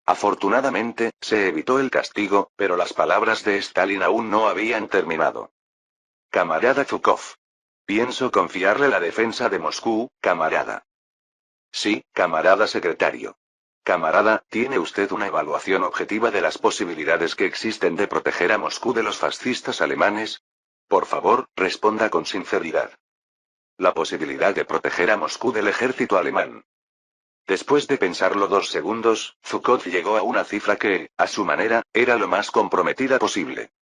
S1: Afortunadamente, se evitó el castigo, pero las palabras de Stalin aún no habían terminado. Camarada Zhukov. Pienso confiarle la defensa de Moscú, camarada. Sí, camarada secretario. Camarada, ¿tiene usted una evaluación objetiva de las posibilidades que existen de proteger a Moscú de los fascistas alemanes? Por favor, responda con sinceridad. La posibilidad de proteger a Moscú del ejército alemán. Después de pensarlo 2 segundos, Zhukov llegó a una cifra que, a su manera, era lo más comprometida posible.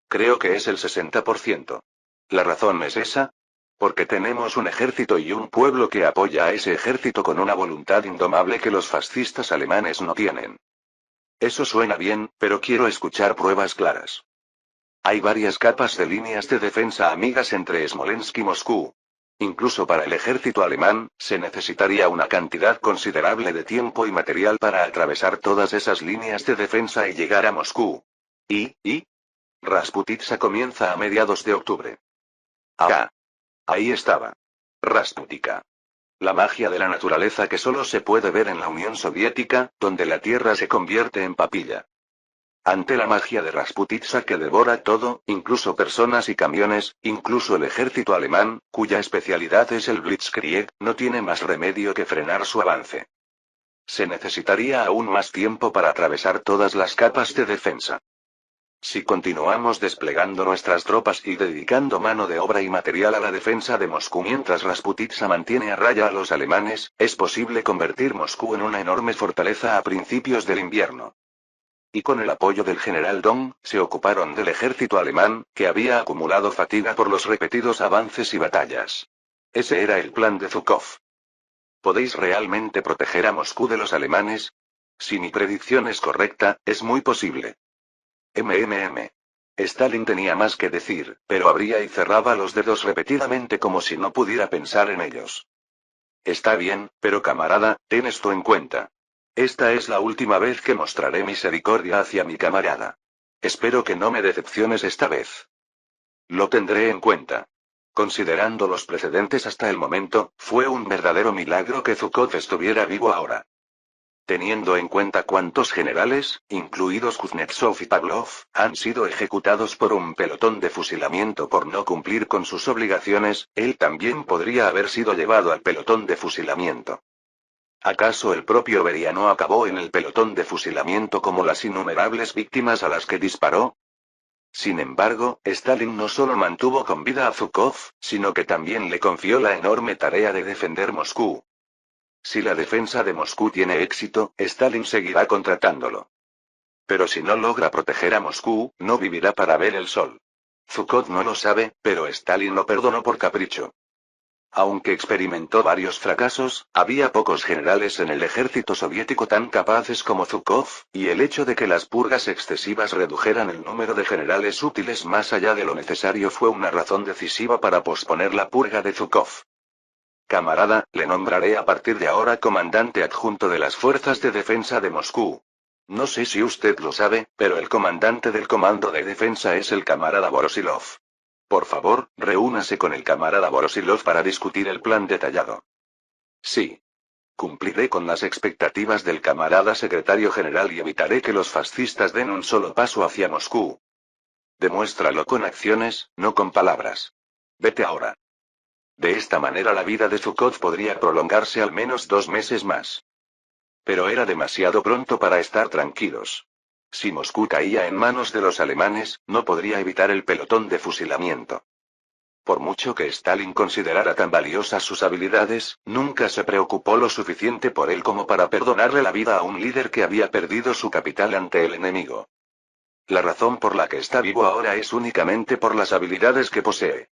S1: Creo que es el 60%. ¿La razón es esa? Porque tenemos un ejército y un pueblo que apoya a ese ejército con una voluntad indomable que los fascistas alemanes no tienen. Eso suena bien, pero quiero escuchar pruebas claras. Hay varias capas de líneas de defensa amigas entre Smolensk y Moscú. Incluso para el ejército alemán, se necesitaría una cantidad considerable de tiempo y material para atravesar todas esas líneas de defensa y llegar a Moscú. ¿Y? Rasputitsa comienza a mediados de octubre. Ah. Ahí estaba. Rasputica. La magia de la naturaleza que solo se puede ver en la Unión Soviética, donde la tierra se convierte en papilla. Ante la magia de Rasputitsa que devora todo, incluso personas y camiones, incluso el ejército alemán, cuya especialidad es el Blitzkrieg, no tiene más remedio que frenar su avance. Se necesitaría aún más tiempo para atravesar todas las capas de defensa. Si continuamos desplegando nuestras tropas y dedicando mano de obra y material a la defensa de Moscú mientras Rasputitsa mantiene a raya a los alemanes, es posible convertir Moscú en una enorme fortaleza a principios del invierno. Y con el apoyo del general Dong, se ocuparon del ejército alemán, que había acumulado fatiga por los repetidos avances y batallas. Ese era el plan de Zhukov. ¿Podéis realmente proteger a Moscú de los alemanes? Si mi predicción es correcta, es muy posible. Stalin tenía más que decir, pero abría y cerraba los dedos repetidamente como si no pudiera pensar en ellos. Está bien, pero camarada, ten esto en cuenta. Esta es la última vez que mostraré misericordia hacia mi camarada. Espero que no me decepciones esta vez. Lo tendré en cuenta. Considerando los precedentes hasta el momento, fue un verdadero milagro que Zhukov estuviera vivo ahora. Teniendo en cuenta cuántos generales, incluidos Kuznetsov y Pavlov, han sido ejecutados por un pelotón de fusilamiento por no cumplir con sus obligaciones, él también podría haber sido llevado al pelotón de fusilamiento. ¿Acaso el propio Beria no acabó en el pelotón de fusilamiento como las innumerables víctimas a las que disparó? Sin embargo, Stalin no solo mantuvo con vida a Zhukov, sino que también le confió la enorme tarea de defender Moscú. Si la defensa de Moscú tiene éxito, Stalin seguirá contratándolo. Pero si no logra proteger a Moscú, no vivirá para ver el sol. Zhukov no lo sabe, pero Stalin lo perdonó por capricho. Aunque experimentó varios fracasos, había pocos generales en el ejército soviético tan capaces como Zhukov, y el hecho de que las purgas excesivas redujeran el número de generales útiles más allá de lo necesario fue una razón decisiva para posponer la purga de Zhukov. Camarada, le nombraré a partir de ahora comandante adjunto de las fuerzas de defensa de Moscú. No sé si usted lo sabe, pero el comandante del comando de defensa es el camarada Vorosilov. Por favor, reúnase con el camarada Vorosilov para discutir el plan detallado. Sí. Cumpliré con las expectativas del camarada secretario general y evitaré que los fascistas den un solo paso hacia Moscú. Demuéstralo con acciones, no con palabras. Vete ahora. De esta manera la vida de Zhukov podría prolongarse al menos 2 meses más. Pero era demasiado pronto para estar tranquilos. Si Moscú caía en manos de los alemanes, no podría evitar el pelotón de fusilamiento. Por mucho que Stalin considerara tan valiosas sus habilidades, nunca se preocupó lo suficiente por él como para perdonarle la vida a un líder que había perdido su capital ante el enemigo. La razón por la que está vivo ahora es únicamente por las habilidades que posee.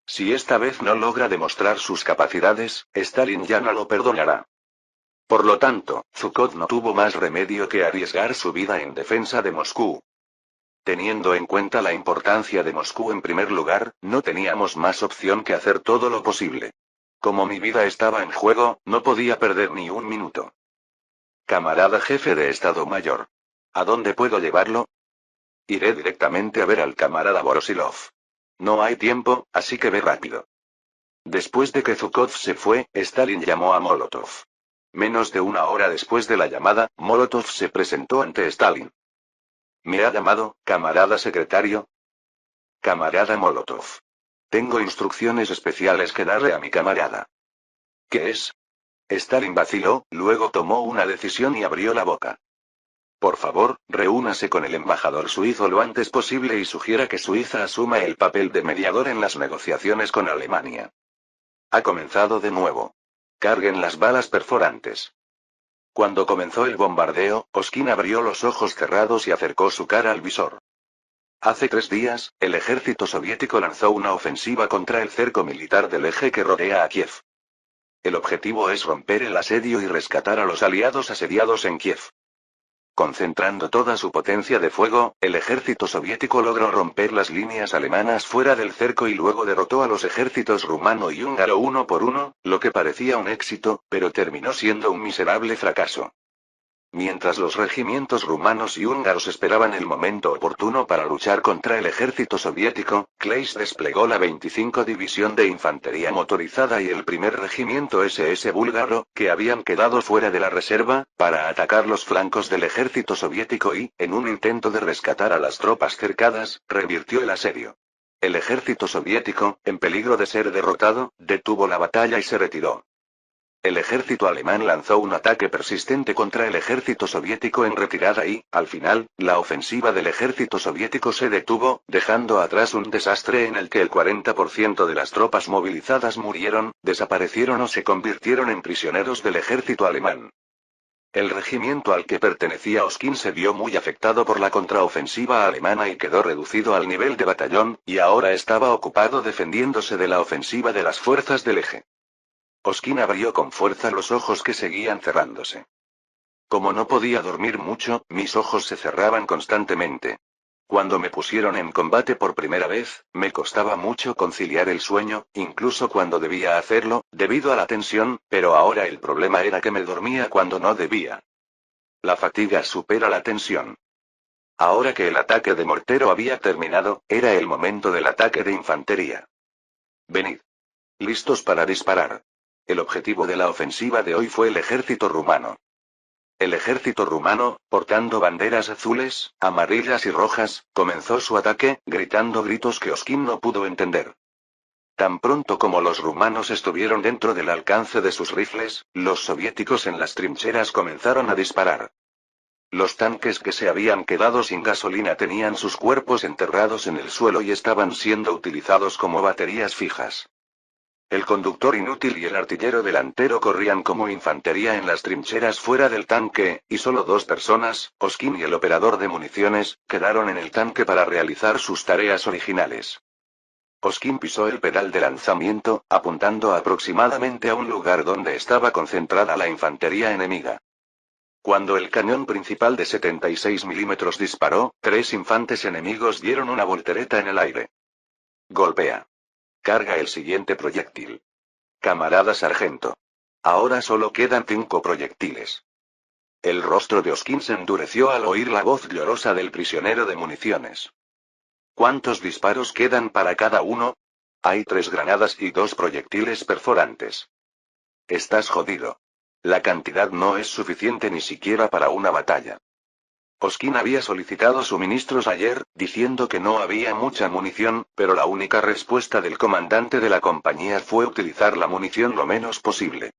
S1: Si esta vez no logra demostrar sus capacidades, Stalin ya no lo perdonará. Por lo tanto, Zhukov no tuvo más remedio que arriesgar su vida en defensa de Moscú. Teniendo en cuenta la importancia de Moscú en primer lugar, no teníamos más opción que hacer todo lo posible. Como mi vida estaba en juego, no podía perder ni un minuto. Camarada jefe de Estado Mayor. ¿A dónde puedo llevarlo? Iré directamente a ver al camarada Vorosilov. No hay tiempo, así que ve rápido. Después de que Zhukov se fue, Stalin llamó a Molotov. Menos de una hora después de la llamada, Molotov se presentó ante Stalin. ¿Me ha llamado, camarada secretario? Camarada Molotov. Tengo instrucciones especiales que darle a mi camarada. ¿Qué es? Stalin vaciló, luego tomó una decisión y abrió la boca. Por favor, reúnase con el embajador suizo lo antes posible y sugiera que Suiza asuma el papel de mediador en las negociaciones con Alemania. Ha comenzado de nuevo. Carguen las balas perforantes. Cuando comenzó el bombardeo, Oskin abrió los ojos cerrados y acercó su cara al visor. Hace 3 días, el ejército soviético lanzó una ofensiva contra el cerco militar del eje que rodea a Kiev. El objetivo es romper el asedio y rescatar a los aliados asediados en Kiev. Concentrando toda su potencia de fuego, el ejército soviético logró romper las líneas alemanas fuera del cerco y luego derrotó a los ejércitos rumano y húngaro uno por uno, lo que parecía un éxito, pero terminó siendo un miserable fracaso. Mientras los regimientos rumanos y húngaros esperaban el momento oportuno para luchar contra el ejército soviético, Kleist desplegó la 25 División de Infantería Motorizada y el primer regimiento SS búlgaro, que habían quedado fuera de la reserva, para atacar los flancos del ejército soviético y, en un intento de rescatar a las tropas cercadas, revirtió el asedio. El ejército soviético, en peligro de ser derrotado, detuvo la batalla y se retiró. El ejército alemán lanzó un ataque persistente contra el ejército soviético en retirada y, al final, la ofensiva del ejército soviético se detuvo, dejando atrás un desastre en el que el 40% de las tropas movilizadas murieron, desaparecieron o se convirtieron en prisioneros del ejército alemán. El regimiento al que pertenecía Oskin se vio muy afectado por la contraofensiva alemana y quedó reducido al nivel de batallón, y ahora estaba ocupado defendiéndose de la ofensiva de las fuerzas del eje. Oskin abrió con fuerza los ojos que seguían cerrándose. Como no podía dormir mucho, mis ojos se cerraban constantemente. Cuando me pusieron en combate por primera vez, me costaba mucho conciliar el sueño, incluso cuando debía hacerlo, debido a la tensión, pero ahora el problema era que me dormía cuando no debía. La fatiga supera la tensión. Ahora que el ataque de mortero había terminado, era el momento del ataque de infantería. Venid. Listos para disparar. El objetivo de la ofensiva de hoy fue el ejército rumano. El ejército rumano, portando banderas azules, amarillas y rojas, comenzó su ataque, gritando gritos que Oskin no pudo entender. Tan pronto como los rumanos estuvieron dentro del alcance de sus rifles, los soviéticos en las trincheras comenzaron a disparar. Los tanques que se habían quedado sin gasolina tenían sus cuerpos enterrados en el suelo y estaban siendo utilizados como baterías fijas. El conductor inútil y el artillero delantero corrían como infantería en las trincheras fuera del tanque, y solo 2 personas, Oskin y el operador de municiones, quedaron en el tanque para realizar sus tareas originales. Oskin pisó el pedal de lanzamiento, apuntando aproximadamente a un lugar donde estaba concentrada la infantería enemiga. Cuando el cañón principal de 76 milímetros disparó, 3 infantes enemigos dieron una voltereta en el aire. Golpea. Carga el siguiente proyectil. Camarada sargento. Ahora solo quedan 5 proyectiles. El rostro de Oskin se endureció al oír la voz llorosa del prisionero de municiones. ¿Cuántos disparos quedan para cada uno? Hay 3 granadas y 2 proyectiles perforantes. Estás jodido. La cantidad no es suficiente ni siquiera para una batalla. Oskin había solicitado suministros ayer, diciendo que no había mucha munición, pero la única respuesta del comandante de la compañía fue utilizar la munición lo menos posible.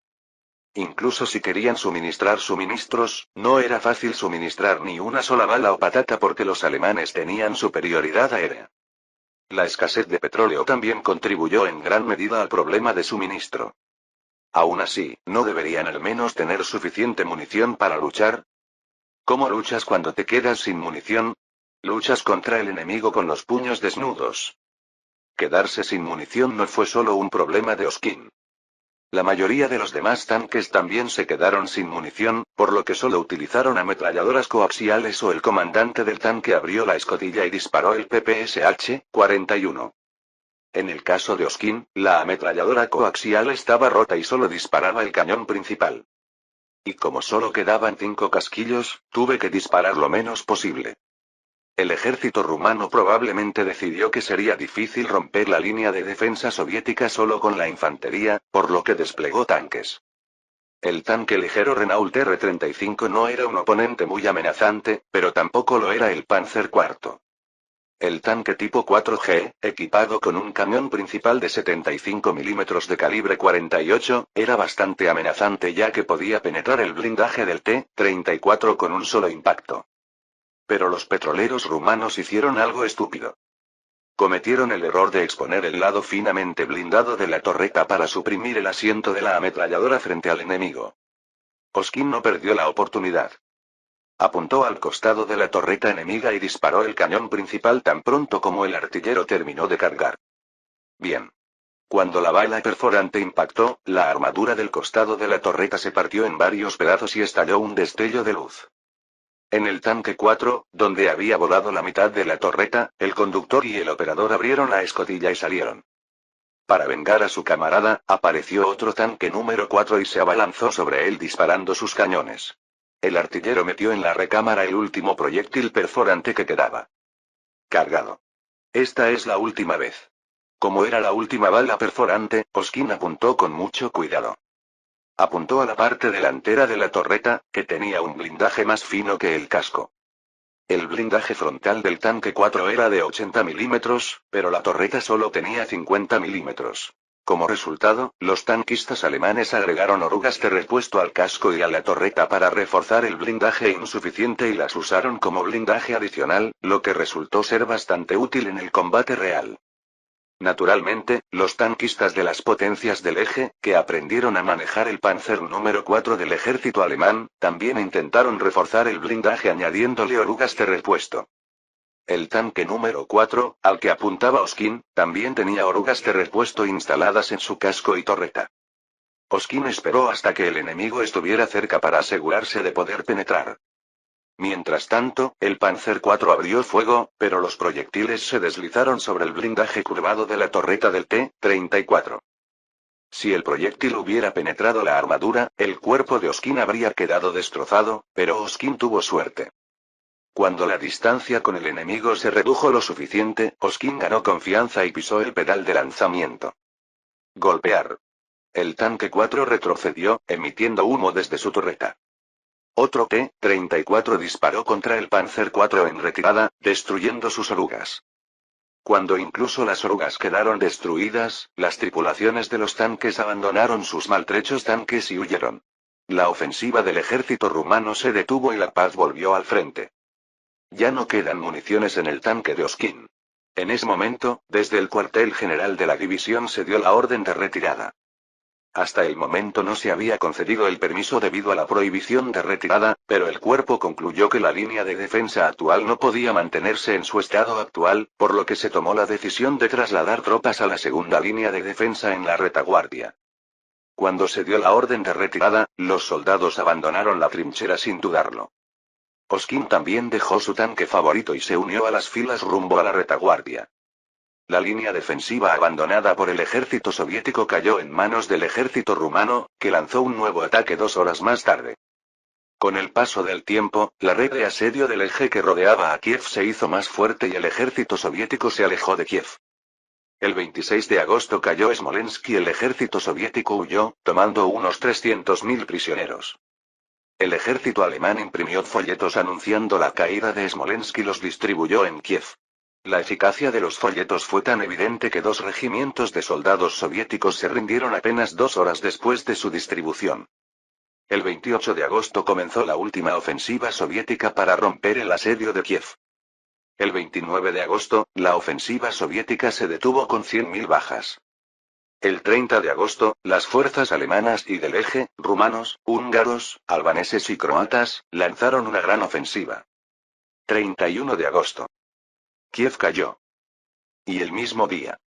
S1: Incluso si querían suministrar suministros, no era fácil suministrar ni una sola bala o patata porque los alemanes tenían superioridad aérea. La escasez de petróleo también contribuyó en gran medida al problema de suministro. Aún así, ¿no deberían al menos tener suficiente munición para luchar? ¿Cómo luchas cuando te quedas sin munición? Luchas contra el enemigo con los puños desnudos. Quedarse sin munición no fue solo un problema de Oskin. La mayoría de los demás tanques también se quedaron sin munición, por lo que solo utilizaron ametralladoras coaxiales o el comandante del tanque abrió la escotilla y disparó el PPSH-41. En el caso de Oskin, la ametralladora coaxial estaba rota y solo disparaba el cañón principal. Y como solo quedaban 5 casquillos, tuve que disparar lo menos posible. El ejército rumano probablemente decidió que sería difícil romper la línea de defensa soviética solo con la infantería, por lo que desplegó tanques. El tanque ligero Renault R-35 no era un oponente muy amenazante, pero tampoco lo era el Panzer IV. El tanque tipo 4G, equipado con un cañón principal de 75 milímetros de calibre 48, era bastante amenazante ya que podía penetrar el blindaje del T-34 con un solo impacto. Pero los petroleros rumanos hicieron algo estúpido. Cometieron el error de exponer el lado finamente blindado de la torreta para suprimir el asiento de la ametralladora frente al enemigo. Oskin no perdió la oportunidad. Apuntó al costado de la torreta enemiga y disparó el cañón principal tan pronto como el artillero terminó de cargar. Bien. Cuando la bala perforante impactó, la armadura del costado de la torreta se partió en varios pedazos y estalló un destello de luz. En el tanque 4, donde había volado la mitad de la torreta, el conductor y el operador abrieron la escotilla y salieron. Para vengar a su camarada, apareció otro tanque número 4 y se abalanzó sobre él disparando sus cañones. El artillero metió en la recámara el último proyectil perforante que quedaba. Cargado. Esta es la última vez. Como era la última bala perforante, Oskin apuntó con mucho cuidado. Apuntó a la parte delantera de la torreta, que tenía un blindaje más fino que el casco. El blindaje frontal del tanque 4 era de 80 milímetros, pero la torreta solo tenía 50 milímetros. Como resultado, los tanquistas alemanes agregaron orugas de repuesto al casco y a la torreta para reforzar el blindaje insuficiente y las usaron como blindaje adicional, lo que resultó ser bastante útil en el combate real. Naturalmente, los tanquistas de las potencias del eje, que aprendieron a manejar el Panzer número 4 del ejército alemán, también intentaron reforzar el blindaje añadiéndole orugas de repuesto. El tanque número 4, al que apuntaba Oskin, también tenía orugas de repuesto instaladas en su casco y torreta. Oskin esperó hasta que el enemigo estuviera cerca para asegurarse de poder penetrar. Mientras tanto, el Panzer 4 abrió fuego, pero los proyectiles se deslizaron sobre el blindaje curvado de la torreta del T-34. Si el proyectil hubiera penetrado la armadura, el cuerpo de Oskin habría quedado destrozado, pero Oskin tuvo suerte. Cuando la distancia con el enemigo se redujo lo suficiente, Oskin ganó confianza y pisó el pedal de lanzamiento. Golpear. El tanque 4 retrocedió, emitiendo humo desde su torreta. Otro T-34 disparó contra el Panzer 4 en retirada, destruyendo sus orugas. Cuando incluso las orugas quedaron destruidas, las tripulaciones de los tanques abandonaron sus maltrechos tanques y huyeron. La ofensiva del ejército rumano se detuvo y la paz volvió al frente. Ya no quedan municiones en el tanque de Oskin. En ese momento, desde el cuartel general de la división se dio la orden de retirada. Hasta el momento no se había concedido el permiso debido a la prohibición de retirada, pero el cuerpo concluyó que la línea de defensa actual no podía mantenerse en su estado actual, por lo que se tomó la decisión de trasladar tropas a la segunda línea de defensa en la retaguardia. Cuando se dio la orden de retirada, los soldados abandonaron la trinchera sin dudarlo. Oskin también dejó su tanque favorito y se unió a las filas rumbo a la retaguardia. La línea defensiva abandonada por el ejército soviético cayó en manos del ejército rumano, que lanzó un nuevo ataque 2 horas más tarde. Con el paso del tiempo, la red de asedio del eje que rodeaba a Kiev se hizo más fuerte y el ejército soviético se alejó de Kiev. El 26 de agosto cayó Smolensk y el ejército soviético huyó, tomando unos 300.000 prisioneros. El ejército alemán imprimió folletos anunciando la caída de Smolensk y los distribuyó en Kiev. La eficacia de los folletos fue tan evidente que 2 regimientos de soldados soviéticos se rindieron apenas 2 horas después de su distribución. El 28 de agosto comenzó la última ofensiva soviética para romper el asedio de Kiev. El 29 de agosto, la ofensiva soviética se detuvo con 100.000 bajas. El 30 de agosto, las fuerzas alemanas y del eje, rumanos, húngaros, albaneses y croatas, lanzaron una gran ofensiva. 31 de agosto. Kiev cayó. Y el mismo día.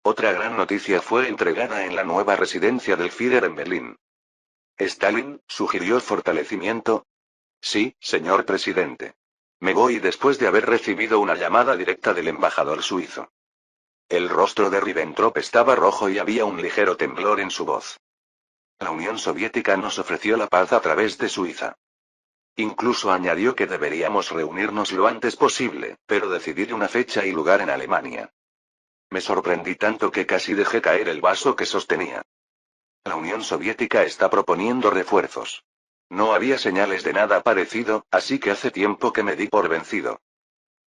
S1: Otra gran noticia fue entregada en la nueva residencia del Führer en Berlín. ¿Stalin sugirió fortalecimiento? Sí, señor presidente. Me voy después de haber recibido una llamada directa del embajador suizo. El rostro de Ribbentrop estaba rojo y había un ligero temblor en su voz. La Unión Soviética nos ofreció la paz a través de Suiza. Incluso añadió que deberíamos reunirnos lo antes posible, pero decidir una fecha y lugar en Alemania. Me sorprendí tanto que casi dejé caer el vaso que sostenía. La Unión Soviética está proponiendo refuerzos. No había señales de nada parecido, así que hace tiempo que me di por vencido.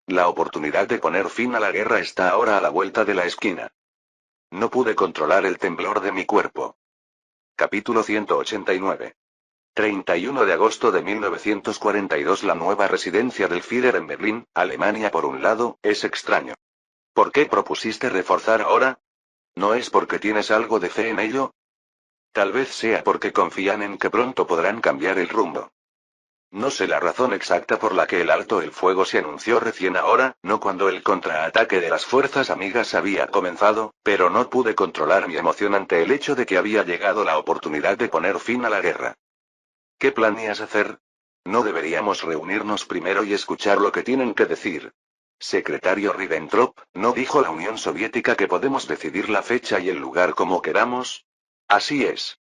S1: La oportunidad de poner fin a la guerra está ahora a la vuelta de la esquina. No pude controlar el temblor de mi cuerpo. Capítulo 189. 31 de agosto de 1942. La nueva residencia del Führer en Berlín, Alemania. Por un lado, es extraño. ¿Por qué propusiste reforzar ahora? ¿No es porque tienes algo de fe en ello? Tal vez sea porque confían en que pronto podrán cambiar el rumbo. No sé la razón exacta por la que el alto el fuego se anunció recién ahora, no cuando el contraataque de las fuerzas amigas había comenzado, pero no pude controlar mi emoción ante el hecho de que había llegado la oportunidad de poner fin a la guerra. ¿Qué planeas hacer? ¿No deberíamos reunirnos primero y escuchar lo que tienen que decir? Secretario Ribbentrop, ¿no dijo la Unión Soviética que podemos decidir la fecha y el lugar como queramos? Así es.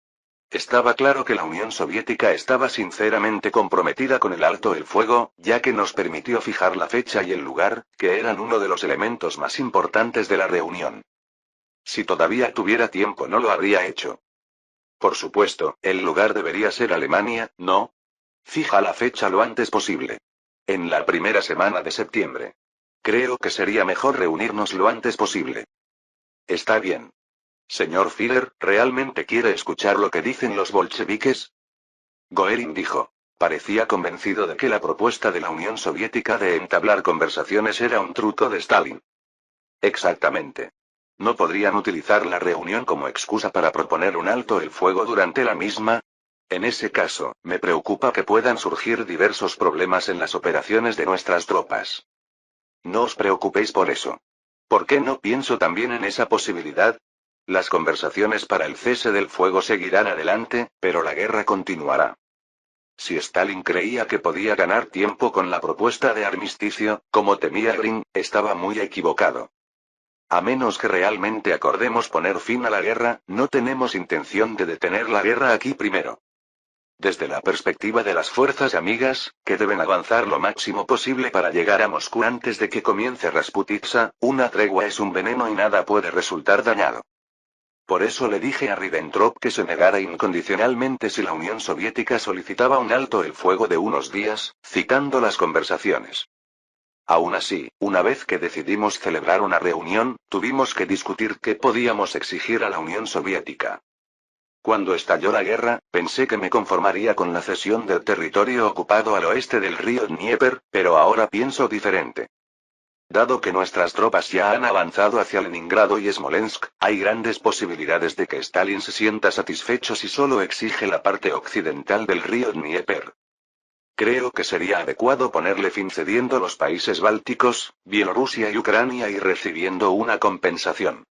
S1: Estaba claro que la Unión Soviética estaba sinceramente comprometida con el alto el fuego, ya que nos permitió fijar la fecha y el lugar, que eran uno de los elementos más importantes de la reunión. Si todavía tuviera tiempo no lo habría hecho. Por supuesto, el lugar debería ser Alemania, ¿no? Fija la fecha lo antes posible. En la primera semana de septiembre. Creo que sería mejor reunirnos lo antes posible. Está bien. Señor Führer, ¿realmente quiere escuchar lo que dicen los bolcheviques? Goering dijo. Parecía convencido de que la propuesta de la Unión Soviética de entablar conversaciones era un truco de Stalin. Exactamente. ¿No podrían utilizar la reunión como excusa para proponer un alto el fuego durante la misma? En ese caso, me preocupa que puedan surgir diversos problemas en las operaciones de nuestras tropas. No os preocupéis por eso. ¿Por qué no pienso también en esa posibilidad? Las conversaciones para el cese del fuego seguirán adelante, pero la guerra continuará. Si Stalin creía que podía ganar tiempo con la propuesta de armisticio, como temía Göring, estaba muy equivocado. A menos que realmente acordemos poner fin a la guerra, no tenemos intención de detener la guerra aquí primero. Desde la perspectiva de las fuerzas amigas, que deben avanzar lo máximo posible para llegar a Moscú antes de que comience Rasputitsa, una tregua es un veneno y nada puede resultar dañado. Por eso le dije a Ribbentrop que se negara incondicionalmente si la Unión Soviética solicitaba un alto el fuego de unos días, citando las conversaciones. Aún así, una vez que decidimos celebrar una reunión, tuvimos que discutir qué podíamos exigir a la Unión Soviética. Cuando estalló la guerra, pensé que me conformaría con la cesión del territorio ocupado al oeste del río Dnieper, pero ahora pienso diferente. Dado que nuestras tropas ya han avanzado hacia Leningrado y Smolensk, hay grandes posibilidades de que Stalin se sienta satisfecho si solo exige la parte occidental del río Dnieper. Creo que sería adecuado ponerle fin cediendo los países bálticos, Bielorrusia y Ucrania y recibiendo una compensación.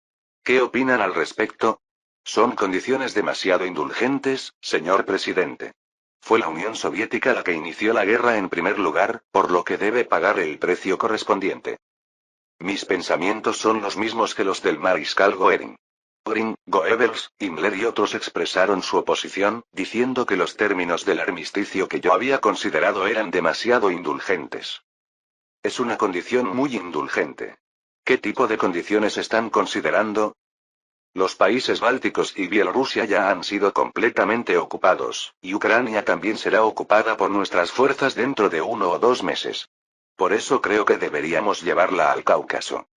S1: ¿Qué opinan al respecto? Son condiciones demasiado indulgentes, señor presidente. Fue la Unión Soviética la que inició la guerra en primer lugar, por lo que debe pagar el precio correspondiente. Mis pensamientos son los mismos que los del mariscal Goering. Göring, Goebbels, Himmler y otros expresaron su oposición, diciendo que los términos del armisticio que yo había considerado eran demasiado indulgentes. Es una condición muy indulgente. ¿Qué tipo de condiciones están considerando? Los países bálticos y Bielorrusia ya han sido completamente ocupados, y Ucrania también será ocupada por nuestras fuerzas dentro de 1 o 2 meses. Por eso creo que deberíamos llevarla al Cáucaso.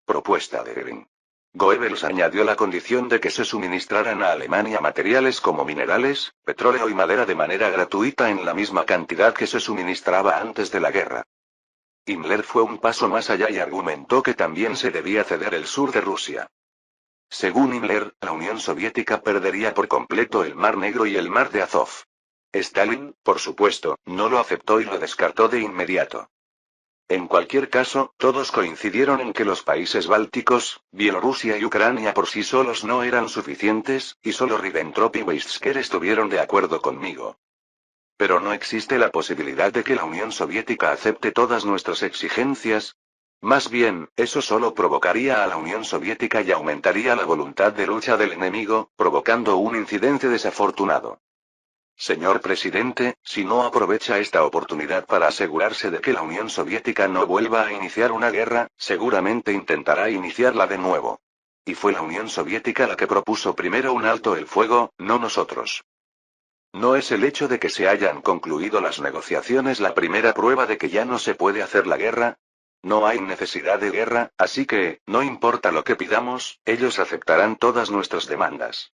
S1: Propuesta de Göring. Goebbels añadió la condición de que se suministraran a Alemania materiales como minerales, petróleo y madera de manera gratuita en la misma cantidad que se suministraba antes de la guerra. Himmler fue un paso más allá y argumentó que también se debía ceder el sur de Rusia. Según Himmler, la Unión Soviética perdería por completo el Mar Negro y el Mar de Azov. Stalin, por supuesto, no lo aceptó y lo descartó de inmediato. En cualquier caso, todos coincidieron en que los países bálticos, Bielorrusia y Ucrania por sí solos no eran suficientes, y solo Ribbentrop y Weizsäcker estuvieron de acuerdo conmigo. Pero no existe la posibilidad de que la Unión Soviética acepte todas nuestras exigencias. Más bien, eso solo provocaría a la Unión Soviética y aumentaría la voluntad de lucha del enemigo, provocando un incidente desafortunado. Señor presidente, si no aprovecha esta oportunidad para asegurarse de que la Unión Soviética no vuelva a iniciar una guerra, seguramente intentará iniciarla de nuevo. Y fue la Unión Soviética la que propuso primero un alto el fuego, no nosotros. ¿No es el hecho de que se hayan concluido las negociaciones la primera prueba de que ya no se puede hacer la guerra? No hay necesidad de guerra, así que, no importa lo que pidamos, ellos aceptarán todas nuestras demandas.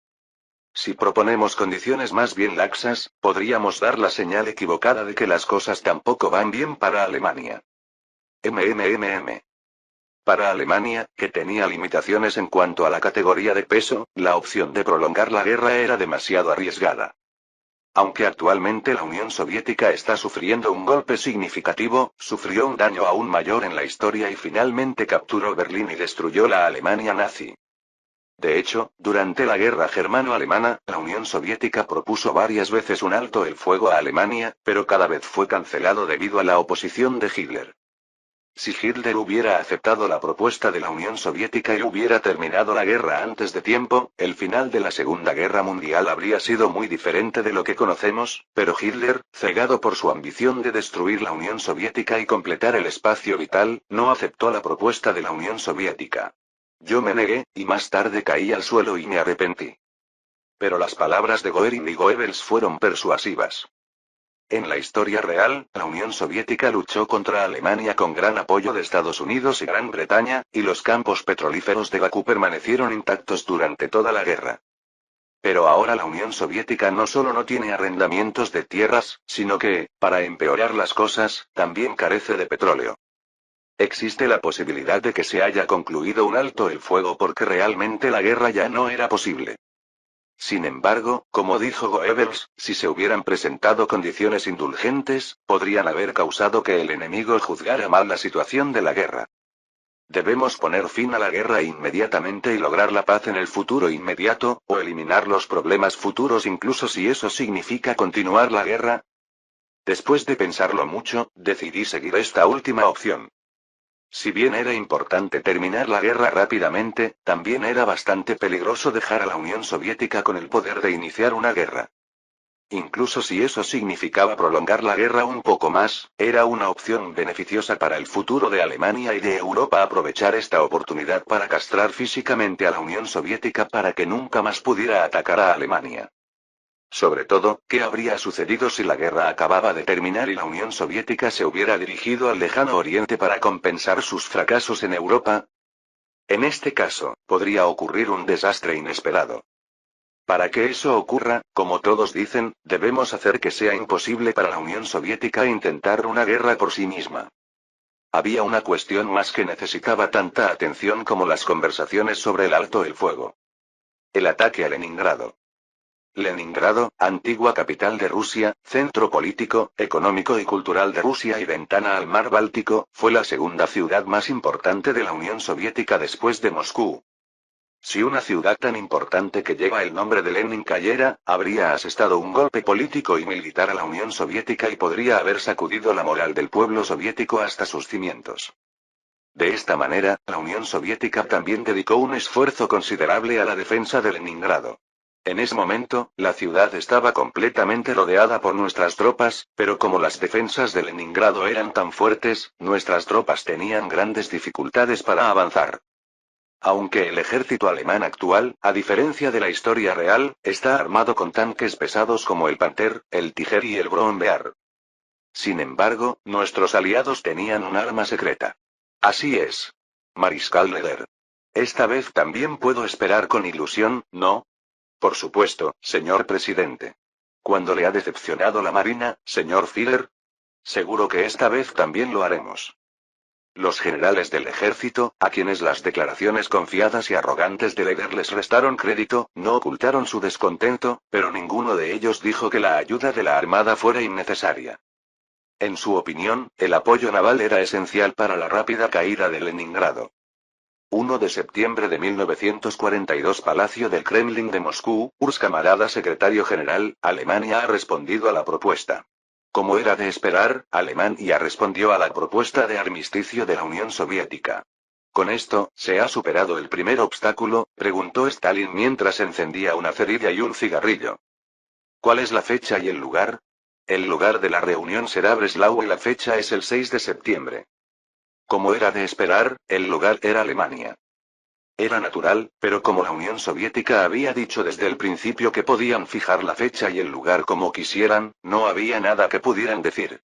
S1: Si proponemos condiciones más bien laxas, podríamos dar la señal equivocada de que las cosas tampoco van bien para Alemania. MMMM. Para Alemania, que tenía limitaciones en cuanto a la categoría de peso, la opción de prolongar la guerra era demasiado arriesgada. Aunque actualmente la Unión Soviética está sufriendo un golpe significativo, sufrió un daño aún mayor en la historia y finalmente capturó Berlín y destruyó la Alemania nazi. De hecho, durante la guerra germano-alemana, la Unión Soviética propuso varias veces un alto el fuego a Alemania, pero cada vez fue cancelado debido a la oposición de Hitler. Si Hitler hubiera aceptado la propuesta de la Unión Soviética y hubiera terminado la guerra antes de tiempo, el final de la Segunda Guerra Mundial habría sido muy diferente de lo que conocemos, pero Hitler, cegado por su ambición de destruir la Unión Soviética y completar el espacio vital, no aceptó la propuesta de la Unión Soviética. Yo me negué, y más tarde caí al suelo y me arrepentí. Pero las palabras de Goering y Goebbels fueron persuasivas. En la historia real, la Unión Soviética luchó contra Alemania con gran apoyo de Estados Unidos y Gran Bretaña, y los campos petrolíferos de Bakú permanecieron intactos durante toda la guerra. Pero ahora la Unión Soviética no solo no tiene arrendamientos de tierras, sino que, para empeorar las cosas, también carece de petróleo. Existe la posibilidad de que se haya concluido un alto el fuego porque realmente la guerra ya no era posible. Sin embargo, como dijo Goebbels, si se hubieran presentado condiciones indulgentes, podrían haber causado que el enemigo juzgara mal la situación de la guerra. Debemos poner fin a la guerra inmediatamente y lograr la paz en el futuro inmediato, o eliminar los problemas futuros incluso si eso significa continuar la guerra. Después de pensarlo mucho, decidí seguir esta última opción. Si bien era importante terminar la guerra rápidamente, también era bastante peligroso dejar a la Unión Soviética con el poder de iniciar una guerra. Incluso si eso significaba prolongar la guerra un poco más, era una opción beneficiosa para el futuro de Alemania y de Europa aprovechar esta oportunidad para castrar físicamente a la Unión Soviética para que nunca más pudiera atacar a Alemania. Sobre todo, ¿qué habría sucedido si la guerra acababa de terminar y la Unión Soviética se hubiera dirigido al lejano Oriente para compensar sus fracasos en Europa? En este caso, podría ocurrir un desastre inesperado. Para que eso ocurra, como todos dicen, debemos hacer que sea imposible para la Unión Soviética intentar una guerra por sí misma. Había una cuestión más que necesitaba tanta atención como las conversaciones sobre el alto el fuego. El ataque a Leningrado. Leningrado, antigua capital de Rusia, centro político, económico y cultural de Rusia y ventana al mar Báltico, fue la segunda ciudad más importante de la Unión Soviética después de Moscú. Si una ciudad tan importante que lleva el nombre de Lenin cayera, habría asestado un golpe político y militar a la Unión Soviética y podría haber sacudido la moral del pueblo soviético hasta sus cimientos. De esta manera, la Unión Soviética también dedicó un esfuerzo considerable a la defensa de Leningrado. En ese momento, la ciudad estaba completamente rodeada por nuestras tropas, pero como las defensas de Leningrado eran tan fuertes, nuestras tropas tenían grandes dificultades para avanzar. Aunque el ejército alemán actual, a diferencia de la historia real, está armado con tanques pesados como el Panther, el Tiger y el Brombear. Sin embargo, nuestros aliados tenían un arma secreta. Así es. Mariscal Leder. Esta vez también puedo esperar con ilusión, ¿no? Por supuesto, señor presidente. ¿Cuándo le ha decepcionado la Marina, señor Führer? Seguro que esta vez también lo haremos. Los generales del ejército, a quienes las declaraciones confiadas y arrogantes de Leder les restaron crédito, no ocultaron su descontento, pero ninguno de ellos dijo que la ayuda de la Armada fuera innecesaria. En su opinión, el apoyo naval era esencial para la rápida caída de Leningrado. 1 de septiembre de 1942 Palacio del Kremlin de Moscú, Urs camarada secretario general, Alemania ha respondido a la propuesta. Como era de esperar, Alemania respondió a la propuesta de armisticio de la Unión Soviética. Con esto, ¿se ha superado el primer obstáculo?, preguntó Stalin mientras encendía una cerilla y un cigarrillo. ¿Cuál es la fecha y el lugar? El lugar de la reunión será Breslau y la fecha es el 6 de septiembre. Como era de esperar, el lugar era Alemania. Era natural, pero como la Unión Soviética había dicho desde el principio que podían fijar la fecha y el lugar como quisieran, no había nada que pudieran decir.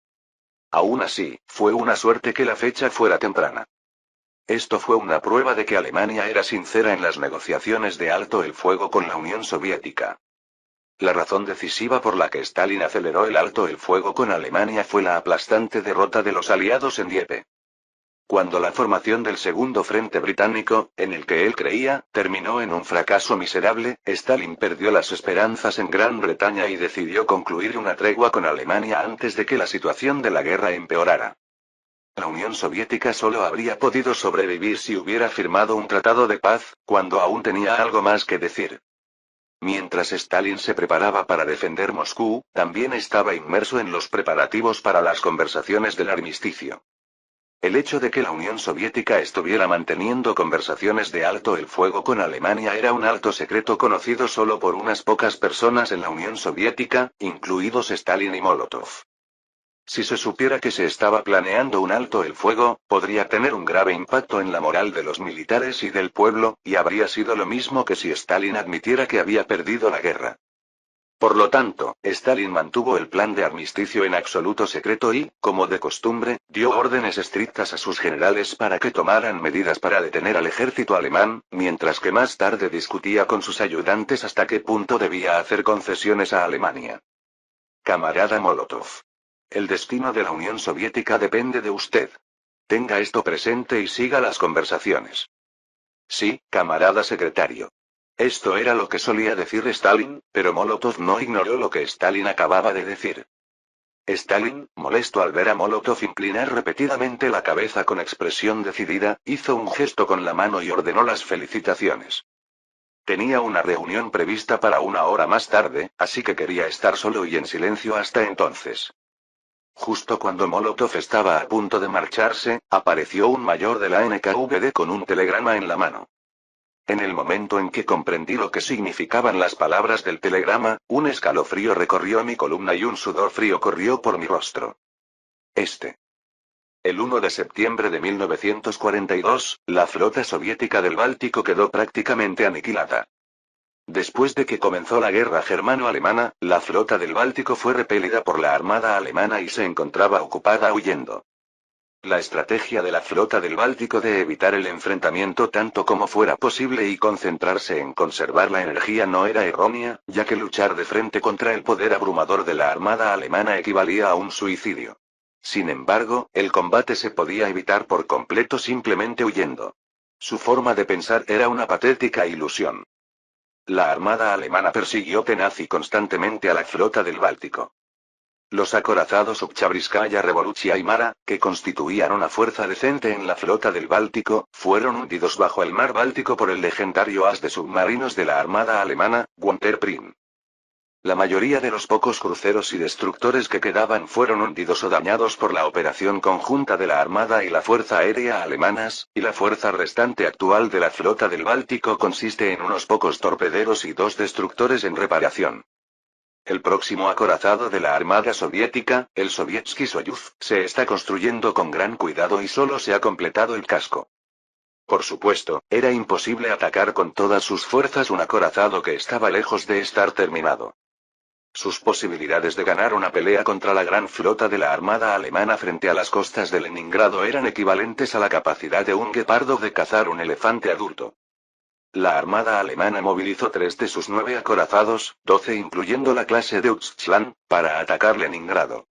S1: Aún así, fue una suerte que la fecha fuera temprana. Esto fue una prueba de que Alemania era sincera en las negociaciones de alto el fuego con la Unión Soviética. La razón decisiva por la que Stalin aceleró el alto el fuego con Alemania fue la aplastante derrota de los aliados en Dieppe. Cuando la formación del segundo frente británico, en el que él creía, terminó en un fracaso miserable, Stalin perdió las esperanzas en Gran Bretaña y decidió concluir una tregua con Alemania antes de que la situación de la guerra empeorara. La Unión Soviética solo habría podido sobrevivir si hubiera firmado un tratado de paz, cuando aún tenía algo más que decir. Mientras Stalin se preparaba para defender Moscú, también estaba inmerso en los preparativos para las conversaciones del armisticio. El hecho de que la Unión Soviética estuviera manteniendo conversaciones de alto el fuego con Alemania era un alto secreto conocido solo por unas pocas personas en la Unión Soviética, incluidos Stalin y Molotov. Si se supiera que se estaba planeando un alto el fuego, podría tener un grave impacto en la moral de los militares y del pueblo, y habría sido lo mismo que si Stalin admitiera que había perdido la guerra. Por lo tanto, Stalin mantuvo el plan de armisticio en absoluto secreto y, como de costumbre, dio órdenes estrictas a sus generales para que tomaran medidas para detener al ejército alemán, mientras que más tarde discutía con sus ayudantes hasta qué punto debía hacer concesiones a Alemania. Camarada Molotov. El destino de la Unión Soviética depende de usted. Tenga esto presente y siga las conversaciones. Sí, camarada secretario. Esto era lo que solía decir Stalin, pero Molotov no ignoró lo que Stalin acababa de decir. Stalin, molesto al ver a Molotov inclinar repetidamente la cabeza con expresión decidida, hizo un gesto con la mano y ordenó las felicitaciones. Tenía una reunión prevista para 1 hora más tarde, así que quería estar solo y en silencio hasta entonces. Justo cuando Molotov estaba a punto de marcharse, apareció un mayor de la NKVD con un telegrama en la mano. En el momento en que comprendí lo que significaban las palabras del telegrama, un escalofrío recorrió mi columna y un sudor frío corrió por mi rostro. El 1 de septiembre de 1942, la flota soviética del Báltico quedó prácticamente aniquilada. Después de que comenzó la guerra germano-alemana, la flota del Báltico fue repelida por la armada alemana y se encontraba ocupada huyendo. La estrategia de la flota del Báltico de evitar el enfrentamiento tanto como fuera posible y concentrarse en conservar la energía no era errónea, ya que luchar de frente contra el poder abrumador de la armada alemana equivalía a un suicidio. Sin embargo, el combate se podía evitar por completo simplemente huyendo. Su forma de pensar era una patética ilusión. La armada alemana persiguió tenaz y constantemente a la flota del Báltico. Los acorazados Oktyabrskáya Revolucja y Mara, que constituían una fuerza decente en la flota del Báltico, fueron hundidos bajo el mar Báltico por el legendario as de submarinos de la armada alemana, Gunther Prim. La mayoría de los pocos cruceros y destructores que quedaban fueron hundidos o dañados por la operación conjunta de la Armada y la Fuerza Aérea alemanas, y la fuerza restante actual de la flota del Báltico consiste en unos pocos torpederos y 2 destructores en reparación. El próximo acorazado de la Armada Soviética, el Sovietsky Soyuz, se está construyendo con gran cuidado y solo se ha completado el casco. Por supuesto, era imposible atacar con todas sus fuerzas un acorazado que estaba lejos de estar terminado. Sus posibilidades de ganar una pelea contra la gran flota de la armada alemana frente a las costas de Leningrado eran equivalentes a la capacidad de un guepardo de cazar un elefante adulto. La armada alemana movilizó 3 de sus 9 acorazados, 12 incluyendo la clase Deutschland, para atacar Leningrado.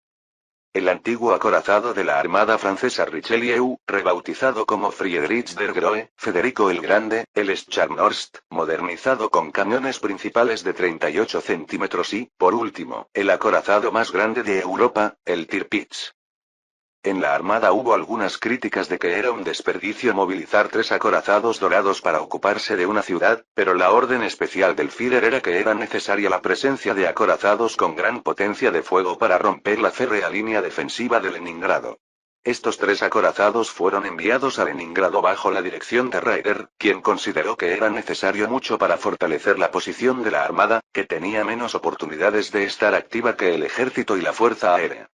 S1: El antiguo acorazado de la armada francesa Richelieu, rebautizado como Friedrich der Grohe, Federico el Grande, el Scharnhorst, modernizado con cañones principales de 38 centímetros y, por último, el acorazado más grande de Europa, el Tirpitz. En la armada hubo algunas críticas de que era un desperdicio movilizar 3 acorazados dorados para ocuparse de una ciudad, pero la orden especial del Führer era que era necesaria la presencia de acorazados con gran potencia de fuego para romper la férrea línea defensiva de Leningrado. Estos 3 acorazados fueron enviados a Leningrado bajo la dirección de Raeder, quien consideró que era necesario mucho para fortalecer la posición de la armada, que tenía menos oportunidades de estar activa que el ejército y la fuerza aérea.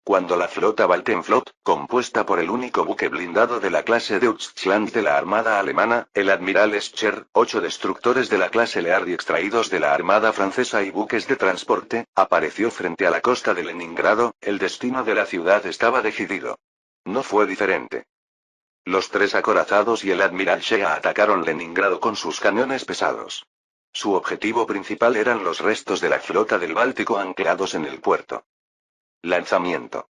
S1: Cuando la flota Waltenflot, compuesta por el único buque blindado de la clase Deutschland de la armada alemana, el admiral Escher, 8 destructores de la clase Leard extraídos de la armada francesa y buques de transporte, apareció frente a la costa de Leningrado, el destino de la ciudad estaba decidido. No fue diferente. Los 3 acorazados y el admiral Shea atacaron Leningrado con sus cañones pesados. Su objetivo principal eran los restos de la flota del Báltico anclados en el puerto. Lanzamiento.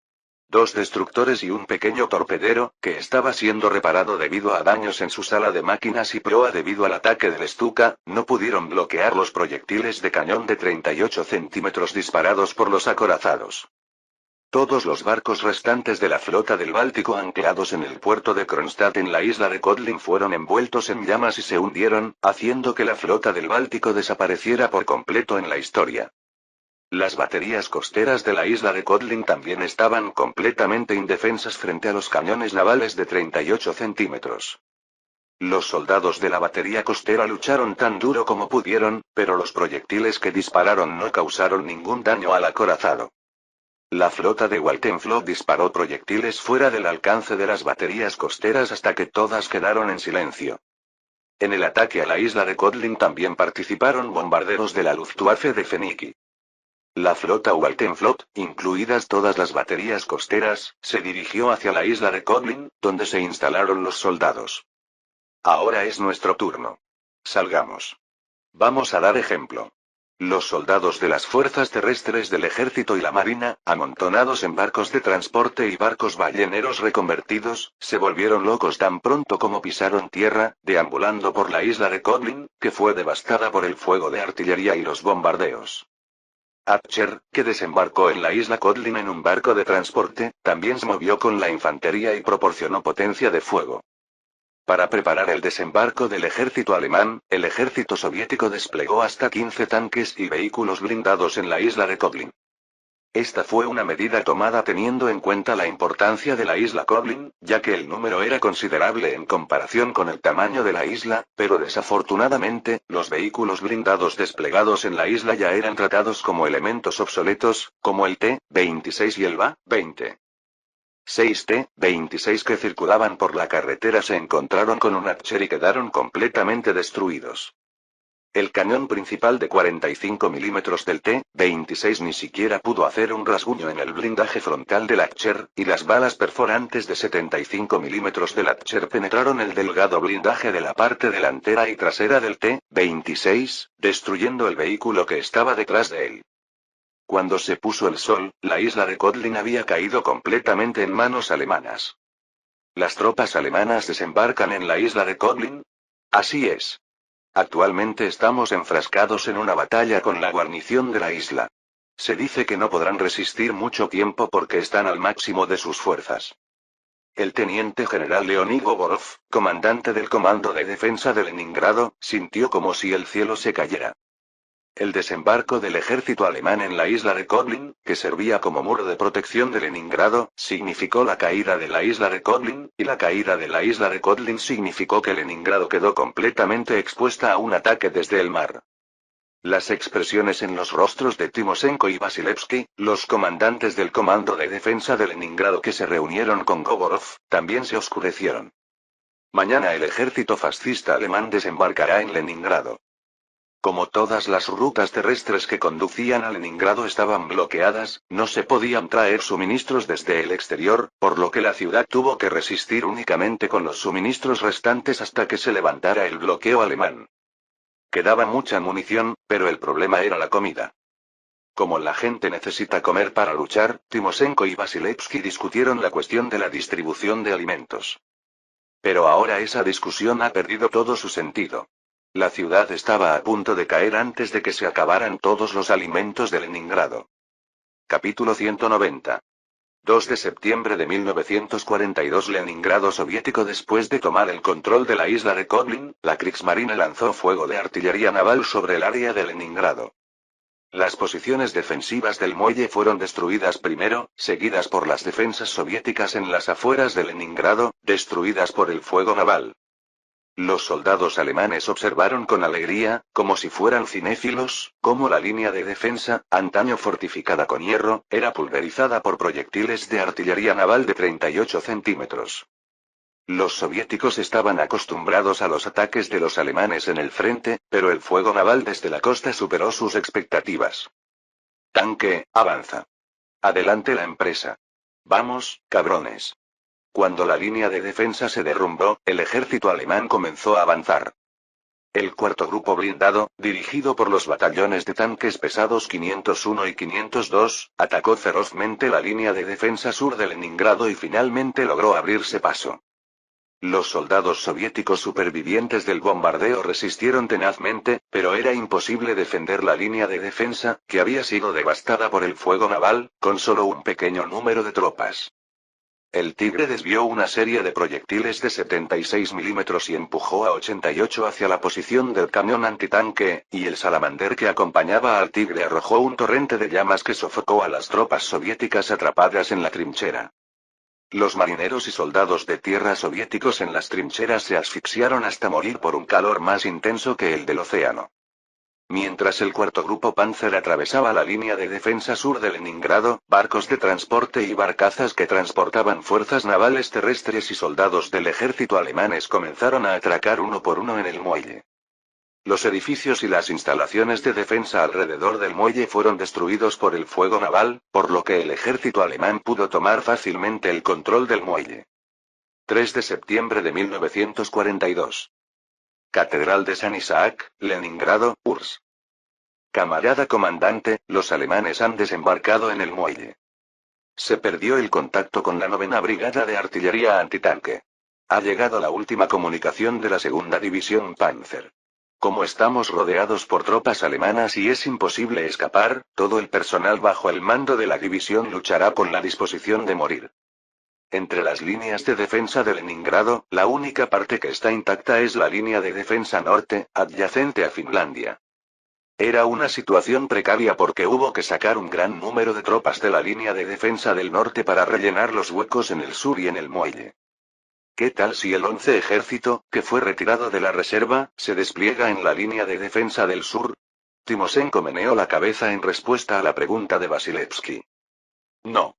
S1: Dos destructores y un pequeño torpedero, que estaba siendo reparado debido a daños en su sala de máquinas y proa debido al ataque del Stuka, no pudieron bloquear los proyectiles de cañón de 38 centímetros disparados por los acorazados. Todos los barcos restantes de la flota del Báltico anclados en el puerto de Kronstadt en la isla de Kotlin fueron envueltos en llamas y se hundieron, haciendo que la flota del Báltico desapareciera por completo en la historia. Las baterías costeras de la isla de Kotlin también estaban completamente indefensas frente a los cañones navales de 38 centímetros. Los soldados de la batería costera lucharon tan duro como pudieron, pero los proyectiles que dispararon no causaron ningún daño al acorazado. La flota de Waltenflot disparó proyectiles fuera del alcance de las baterías costeras hasta que todas quedaron en silencio. En el ataque a la isla de Kotlin también participaron bombarderos de la Luftwaffe de Feniki. La flota Waltenflot, incluidas todas las baterías costeras, se dirigió hacia la isla de Kotlin, donde se instalaron los soldados. Ahora es nuestro turno. Salgamos. Vamos a dar ejemplo. Los soldados de las fuerzas terrestres del ejército y la marina, amontonados en barcos de transporte y barcos balleneros reconvertidos, se volvieron locos tan pronto como pisaron tierra, deambulando por la isla de Kotlin, que fue devastada por el fuego de artillería y los bombardeos. Archer, que desembarcó en la isla Kotlin en un barco de transporte, también se movió con la infantería y proporcionó potencia de fuego. Para preparar el desembarco del ejército alemán, el ejército soviético desplegó hasta 15 tanques y vehículos blindados en la isla de Kotlin. Esta fue una medida tomada teniendo en cuenta la importancia de la isla Kotlin, ya que el número era considerable en comparación con el tamaño de la isla, pero desafortunadamente, los vehículos blindados desplegados en la isla ya eran tratados como elementos obsoletos, como el T-26 y el BA-20. 6 T-26 que circulaban por la carretera se encontraron con un Archer y quedaron completamente destruidos. El cañón principal de 45 milímetros del T-26 ni siquiera pudo hacer un rasguño en el blindaje frontal del Archer, y las balas perforantes de 75 milímetros del Archer penetraron el delgado blindaje de la parte delantera y trasera del T-26, destruyendo el vehículo que estaba detrás de él. Cuando se puso el sol, la isla de Kotlin había caído completamente en manos alemanas. ¿Las tropas alemanas desembarcan en la isla de Kotlin? Así es. Actualmente estamos enfrascados en una batalla con la guarnición de la isla. Se dice que no podrán resistir mucho tiempo porque están al máximo de sus fuerzas. El teniente general Leonid Govorov, comandante del Comando de Defensa de Leningrado, sintió como si el cielo se cayera. El desembarco del ejército alemán en la isla de Kotlin, que servía como muro de protección de Leningrado, significó la caída de la isla de Kotlin, y la caída de la isla de Kotlin significó que Leningrado quedó completamente expuesta a un ataque desde el mar. Las expresiones en los rostros de Timoshenko y Vasilevsky, los comandantes del Comando de Defensa de Leningrado que se reunieron con Govorov, también se oscurecieron. Mañana el ejército fascista alemán desembarcará en Leningrado. Como todas las rutas terrestres que conducían a Leningrado estaban bloqueadas, no se podían traer suministros desde el exterior, por lo que la ciudad tuvo que resistir únicamente con los suministros restantes hasta que se levantara el bloqueo alemán. Quedaba mucha munición, pero el problema era la comida. Como la gente necesita comer para luchar, Timoshenko y Vasilevsky discutieron la cuestión de la distribución de alimentos. Pero ahora esa discusión ha perdido todo su sentido. La ciudad estaba a punto de caer antes de que se acabaran todos los alimentos de Leningrado. Capítulo 190. 2 de septiembre de 1942 Leningrado soviético. Después de tomar el control de la isla de Kotlin, la Kriegsmarine lanzó fuego de artillería naval sobre el área de Leningrado. Las posiciones defensivas del muelle fueron destruidas primero, seguidas por las defensas soviéticas en las afueras de Leningrado, destruidas por el fuego naval. Los soldados alemanes observaron con alegría, como si fueran cinéfilos, cómo la línea de defensa, antaño fortificada con hierro, era pulverizada por proyectiles de artillería naval de 38 centímetros. Los soviéticos estaban acostumbrados a los ataques de los alemanes en el frente, pero el fuego naval desde la costa superó sus expectativas. Tanque, avanza. Adelante la empresa. Vamos, cabrones. Cuando la línea de defensa se derrumbó, el ejército alemán comenzó a avanzar. El cuarto grupo blindado, dirigido por los batallones de tanques pesados 501 y 502, atacó ferozmente la línea de defensa sur de Leningrado y finalmente logró abrirse paso. Los soldados soviéticos supervivientes del bombardeo resistieron tenazmente, pero era imposible defender la línea de defensa, que había sido devastada por el fuego naval, con solo un pequeño número de tropas. El Tigre desvió una serie de proyectiles de 76 milímetros y empujó a 88 hacia la posición del camión antitanque, y el Salamander que acompañaba al Tigre arrojó un torrente de llamas que sofocó a las tropas soviéticas atrapadas en la trinchera. Los marineros y soldados de tierra soviéticos en las trincheras se asfixiaron hasta morir por un calor más intenso que el del océano. Mientras el cuarto grupo Panzer atravesaba la línea de defensa sur de Leningrado, barcos de transporte y barcazas que transportaban fuerzas navales terrestres y soldados del ejército alemanes comenzaron a atracar uno por uno en el muelle. Los edificios y las instalaciones de defensa alrededor del muelle fueron destruidos por el fuego naval, por lo que el ejército alemán pudo tomar fácilmente el control del muelle. 3 de septiembre de 1942. Catedral de San Isaac, Leningrado, URSS. Camarada comandante, los alemanes han desembarcado en el muelle. Se perdió el contacto con la 9ª Brigada de Artillería Antitanque. Ha llegado la última comunicación de la 2ª División Panzer. Como estamos rodeados por tropas alemanas y es imposible escapar, todo el personal bajo el mando de la división luchará con la disposición de morir. Entre las líneas de defensa de Leningrado, la única parte que está intacta es la línea de defensa norte, adyacente a Finlandia. Era una situación precaria porque hubo que sacar un gran número de tropas de la línea de defensa del norte para rellenar los huecos en el sur y en el muelle. ¿Qué tal si el 11 ejército, que fue retirado de la reserva, se despliega en la línea de defensa del sur? Timoshenko meneó la cabeza en respuesta a la pregunta de Vasilevsky. No.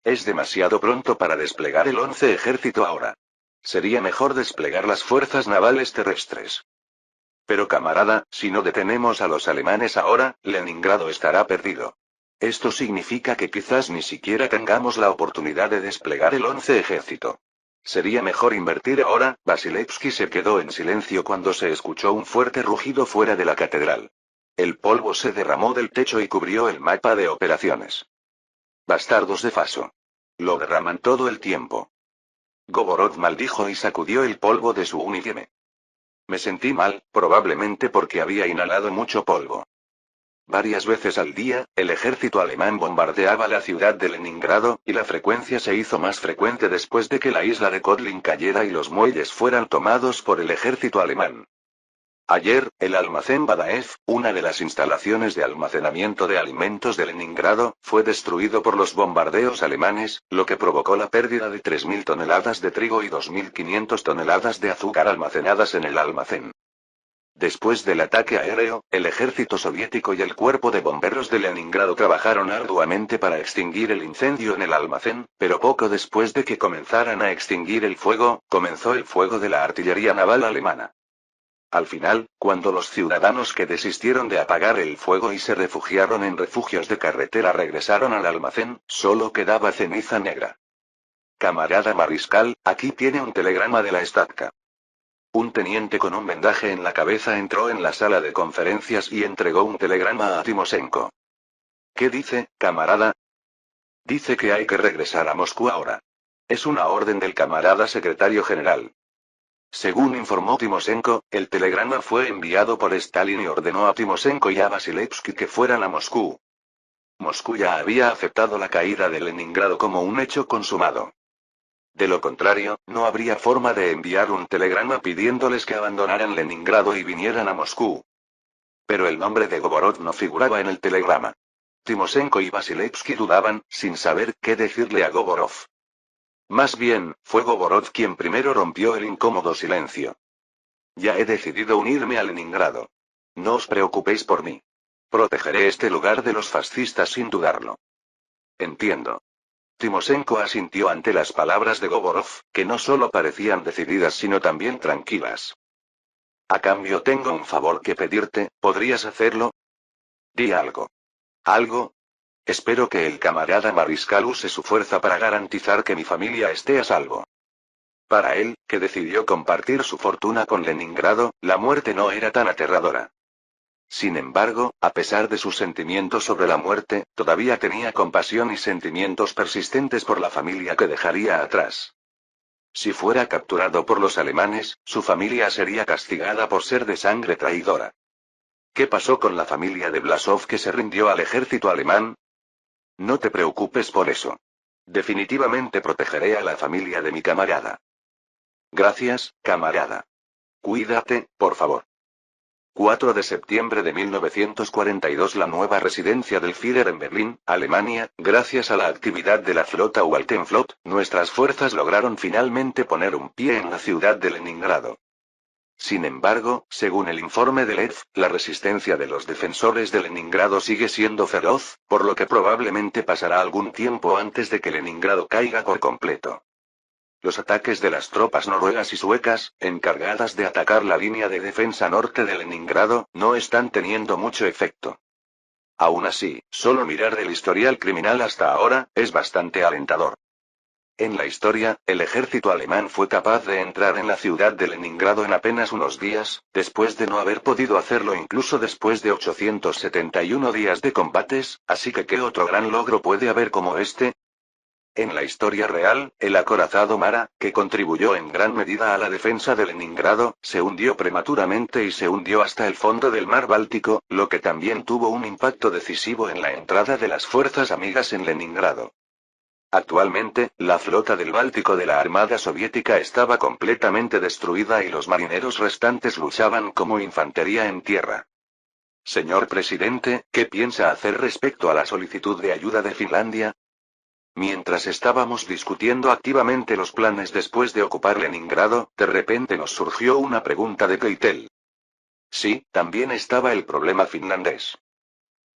S1: Es demasiado pronto para desplegar el 11 ejército ahora. Sería mejor desplegar las fuerzas navales terrestres. Pero camarada, si no detenemos a los alemanes ahora, Leningrado estará perdido. Esto significa que quizás ni siquiera tengamos la oportunidad de desplegar el 11 ejército. Sería mejor invertir ahora. Vasilevsky se quedó en silencio cuando se escuchó un fuerte rugido fuera de la catedral. El polvo se derramó del techo y cubrió el mapa de operaciones. Bastardos de Faso. Lo derraman todo el tiempo. Govorov maldijo y sacudió el polvo de su uniforme. Me sentí mal, probablemente porque había inhalado mucho polvo. Varias veces al día, el ejército alemán bombardeaba la ciudad de Leningrado, y la frecuencia se hizo más frecuente después de que la isla de Kotlin cayera y los muelles fueran tomados por el ejército alemán. Ayer, el almacén Badaev, una de las instalaciones de almacenamiento de alimentos de Leningrado, fue destruido por los bombardeos alemanes, lo que provocó la pérdida de 3.000 toneladas de trigo y 2.500 toneladas de azúcar almacenadas en el almacén. Después del ataque aéreo, el ejército soviético y el cuerpo de bomberos de Leningrado trabajaron arduamente para extinguir el incendio en el almacén, pero poco después de que comenzaran a extinguir el fuego, comenzó el fuego de la artillería naval alemana. Al final, cuando los ciudadanos que desistieron de apagar el fuego y se refugiaron en refugios de carretera regresaron al almacén, solo quedaba ceniza negra. Camarada Mariscal, aquí tiene un telegrama de la Statka. Un teniente con un vendaje en la cabeza entró en la sala de conferencias y entregó un telegrama a Timoshenko. ¿Qué dice, camarada? Dice que hay que regresar a Moscú ahora. Es una orden del camarada secretario general. Según informó Timoshenko, el telegrama fue enviado por Stalin y ordenó a Timoshenko y a Vasilevsky que fueran a Moscú. Moscú ya había aceptado la caída de Leningrado como un hecho consumado. De lo contrario, no habría forma de enviar un telegrama pidiéndoles que abandonaran Leningrado y vinieran a Moscú. Pero el nombre de Govorov no figuraba en el telegrama. Timoshenko y Vasilevsky dudaban, sin saber qué decirle a Govorov. Más bien, fue Govorov quien primero rompió el incómodo silencio. Ya he decidido unirme a Leningrado. No os preocupéis por mí. Protegeré este lugar de los fascistas sin dudarlo. Entiendo. Timoshenko asintió ante las palabras de Govorov, que no solo parecían decididas sino también tranquilas. A cambio tengo un favor que pedirte, ¿podrías hacerlo? Di algo. ¿Algo? Espero que el camarada Mariscal use su fuerza para garantizar que mi familia esté a salvo. Para él, que decidió compartir su fortuna con Leningrado, la muerte no era tan aterradora. Sin embargo, a pesar de sus sentimientos sobre la muerte, todavía tenía compasión y sentimientos persistentes por la familia que dejaría atrás. Si fuera capturado por los alemanes, su familia sería castigada por ser de sangre traidora. ¿Qué pasó con la familia de Blasov que se rindió al ejército alemán? No te preocupes por eso. Definitivamente protegeré a la familia de mi camarada. Gracias, camarada. Cuídate, por favor. 4 de septiembre de 1942. La nueva residencia del Führer en Berlín, Alemania. Gracias a la actividad de la flota Waltenflot, nuestras fuerzas lograron finalmente poner un pie en la ciudad de Leningrado. Sin embargo, según el informe de Lev, la resistencia de los defensores de Leningrado sigue siendo feroz, por lo que probablemente pasará algún tiempo antes de que Leningrado caiga por completo. Los ataques de las tropas noruegas y suecas, encargadas de atacar la línea de defensa norte de Leningrado, no están teniendo mucho efecto. Aún así, solo mirar el historial criminal hasta ahora, es bastante alentador. En la historia, el ejército alemán fue capaz de entrar en la ciudad de Leningrado en apenas unos días, después de no haber podido hacerlo incluso después de 871 días de combates, así que ¿qué otro gran logro puede haber como este? En la historia real, el acorazado Mara, que contribuyó en gran medida a la defensa de Leningrado, se hundió prematuramente y se hundió hasta el fondo del mar Báltico, lo que también tuvo un impacto decisivo en la entrada de las fuerzas amigas en Leningrado. Actualmente, la flota del Báltico de la Armada Soviética estaba completamente destruida y los marineros restantes luchaban como infantería en tierra. Señor presidente, ¿qué piensa hacer respecto a la solicitud de ayuda de Finlandia? Mientras estábamos discutiendo activamente los planes después de ocupar Leningrado, de repente nos surgió una pregunta de Keitel. Sí, también estaba el problema finlandés.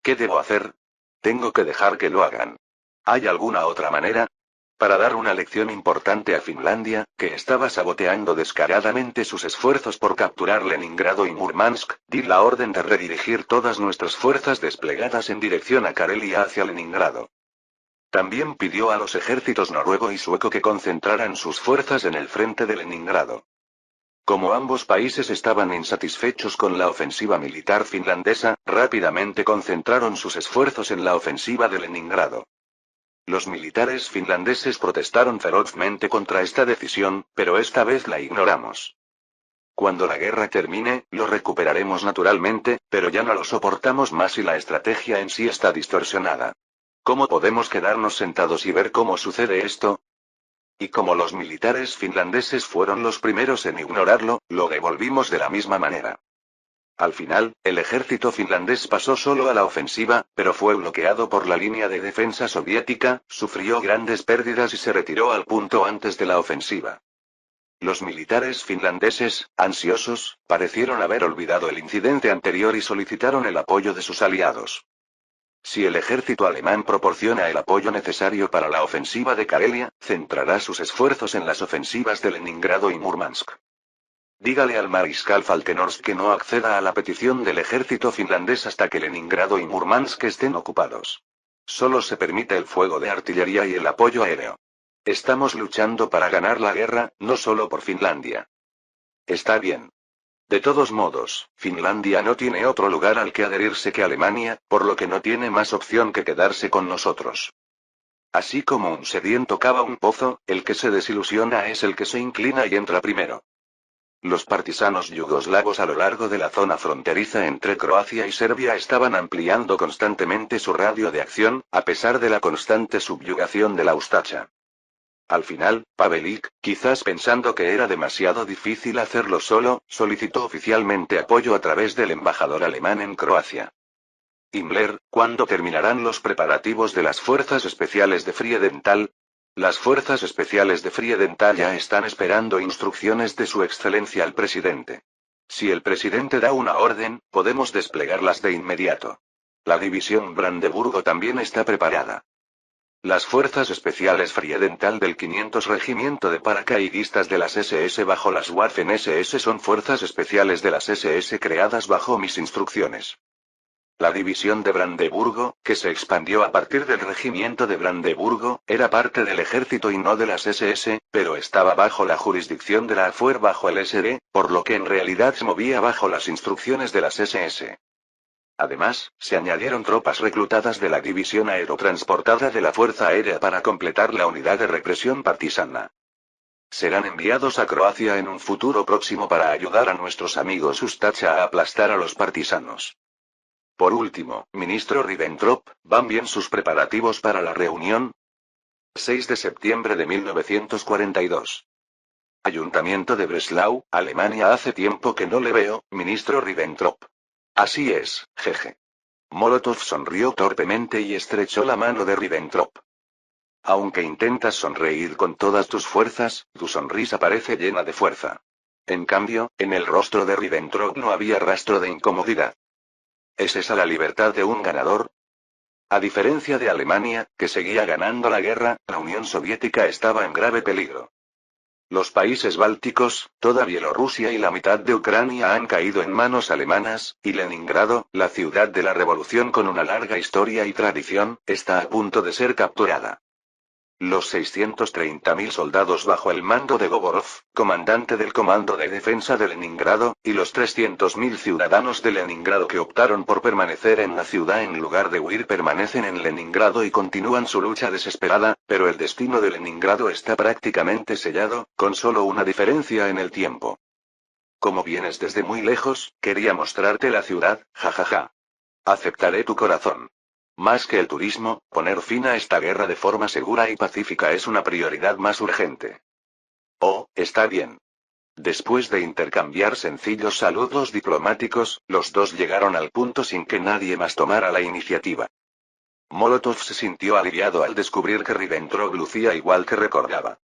S1: ¿Qué debo hacer? Tengo que dejar que lo hagan. ¿Hay alguna otra manera? Para dar una lección importante a Finlandia, que estaba saboteando descaradamente sus esfuerzos por capturar Leningrado y Murmansk, di la orden de redirigir todas nuestras fuerzas desplegadas en dirección a Karelia hacia Leningrado. También pidió a los ejércitos noruego y sueco que concentraran sus fuerzas en el frente de Leningrado. Como ambos países estaban insatisfechos con la ofensiva militar finlandesa, rápidamente concentraron sus esfuerzos en la ofensiva de Leningrado. Los militares finlandeses protestaron ferozmente contra esta decisión, pero esta vez la ignoramos. Cuando la guerra termine, lo recuperaremos naturalmente, pero ya no lo soportamos más y la estrategia en sí está distorsionada. ¿Cómo podemos quedarnos sentados y ver cómo sucede esto? Y como los militares finlandeses fueron los primeros en ignorarlo, lo devolvimos de la misma manera. Al final, el ejército finlandés pasó solo a la ofensiva, pero fue bloqueado por la línea de defensa soviética, sufrió grandes pérdidas y se retiró al punto antes de la ofensiva. Los militares finlandeses, ansiosos, parecieron haber olvidado el incidente anterior y solicitaron el apoyo de sus aliados. Si el ejército alemán proporciona el apoyo necesario para la ofensiva de Karelia, centrará sus esfuerzos en las ofensivas de Leningrado y Murmansk. Dígale al mariscal Falkenhorst que no acceda a la petición del ejército finlandés hasta que Leningrado y Murmansk estén ocupados. Solo se permite el fuego de artillería y el apoyo aéreo. Estamos luchando para ganar la guerra, no solo por Finlandia. Está bien. De todos modos, Finlandia no tiene otro lugar al que adherirse que Alemania, por lo que no tiene más opción que quedarse con nosotros. Así como un sediento cava un pozo, el que se desilusiona es el que se inclina y entra primero. Los partisanos yugoslavos a lo largo de la zona fronteriza entre Croacia y Serbia estaban ampliando constantemente su radio de acción, a pesar de la constante subyugación de la Ustacha. Al final, Pavelić, quizás pensando que era demasiado difícil hacerlo solo, solicitó oficialmente apoyo a través del embajador alemán en Croacia. Himmler, ¿cuándo terminarán los preparativos de las fuerzas especiales de Friedenthal? Las fuerzas especiales de Friedenthal ya están esperando instrucciones de su excelencia el presidente. Si el presidente da una orden, podemos desplegarlas de inmediato. La división Brandeburgo también está preparada. Las fuerzas especiales Friedenthal del 500 Regimiento de Paracaidistas de las SS bajo las Waffen-SS son fuerzas especiales de las SS creadas bajo mis instrucciones. La división de Brandeburgo, que se expandió a partir del regimiento de Brandeburgo, era parte del ejército y no de las SS, pero estaba bajo la jurisdicción de la Abwehr bajo el SD, por lo que en realidad se movía bajo las instrucciones de las SS. Además, se añadieron tropas reclutadas de la división aerotransportada de la Fuerza Aérea para completar la unidad de represión partisana. Serán enviados a Croacia en un futuro próximo para ayudar a nuestros amigos Ustacha a aplastar a los partisanos. Por último, ministro Ribbentrop, ¿van bien sus preparativos para la reunión? 6 de septiembre de 1942. Ayuntamiento de Breslau, Alemania. Hace tiempo que no le veo, ministro Ribbentrop. Así es, jeje. Molotov sonrió torpemente y estrechó la mano de Ribbentrop. Aunque intentas sonreír con todas tus fuerzas, tu sonrisa parece llena de fuerza. En cambio, en el rostro de Ribbentrop no había rastro de incomodidad. ¿Es esa la libertad de un ganador? A diferencia de Alemania, que seguía ganando la guerra, la Unión Soviética estaba en grave peligro. Los países bálticos, toda Bielorrusia y la mitad de Ucrania han caído en manos alemanas, y Leningrado, la ciudad de la revolución con una larga historia y tradición, está a punto de ser capturada. Los 630.000 soldados bajo el mando de Govorov, comandante del Comando de Defensa de Leningrado, y los 300.000 ciudadanos de Leningrado que optaron por permanecer en la ciudad en lugar de huir permanecen en Leningrado y continúan su lucha desesperada, pero el destino de Leningrado está prácticamente sellado, con solo una diferencia en el tiempo. Como vienes desde muy lejos, quería mostrarte la ciudad, jajaja. Aceptaré tu corazón. Más que el turismo, poner fin a esta guerra de forma segura y pacífica es una prioridad más urgente. Oh, está bien. Después de intercambiar sencillos saludos diplomáticos, los dos llegaron al punto sin que nadie más tomara la iniciativa. Molotov se sintió aliviado al descubrir que Ribbentrop lucía igual que recordaba.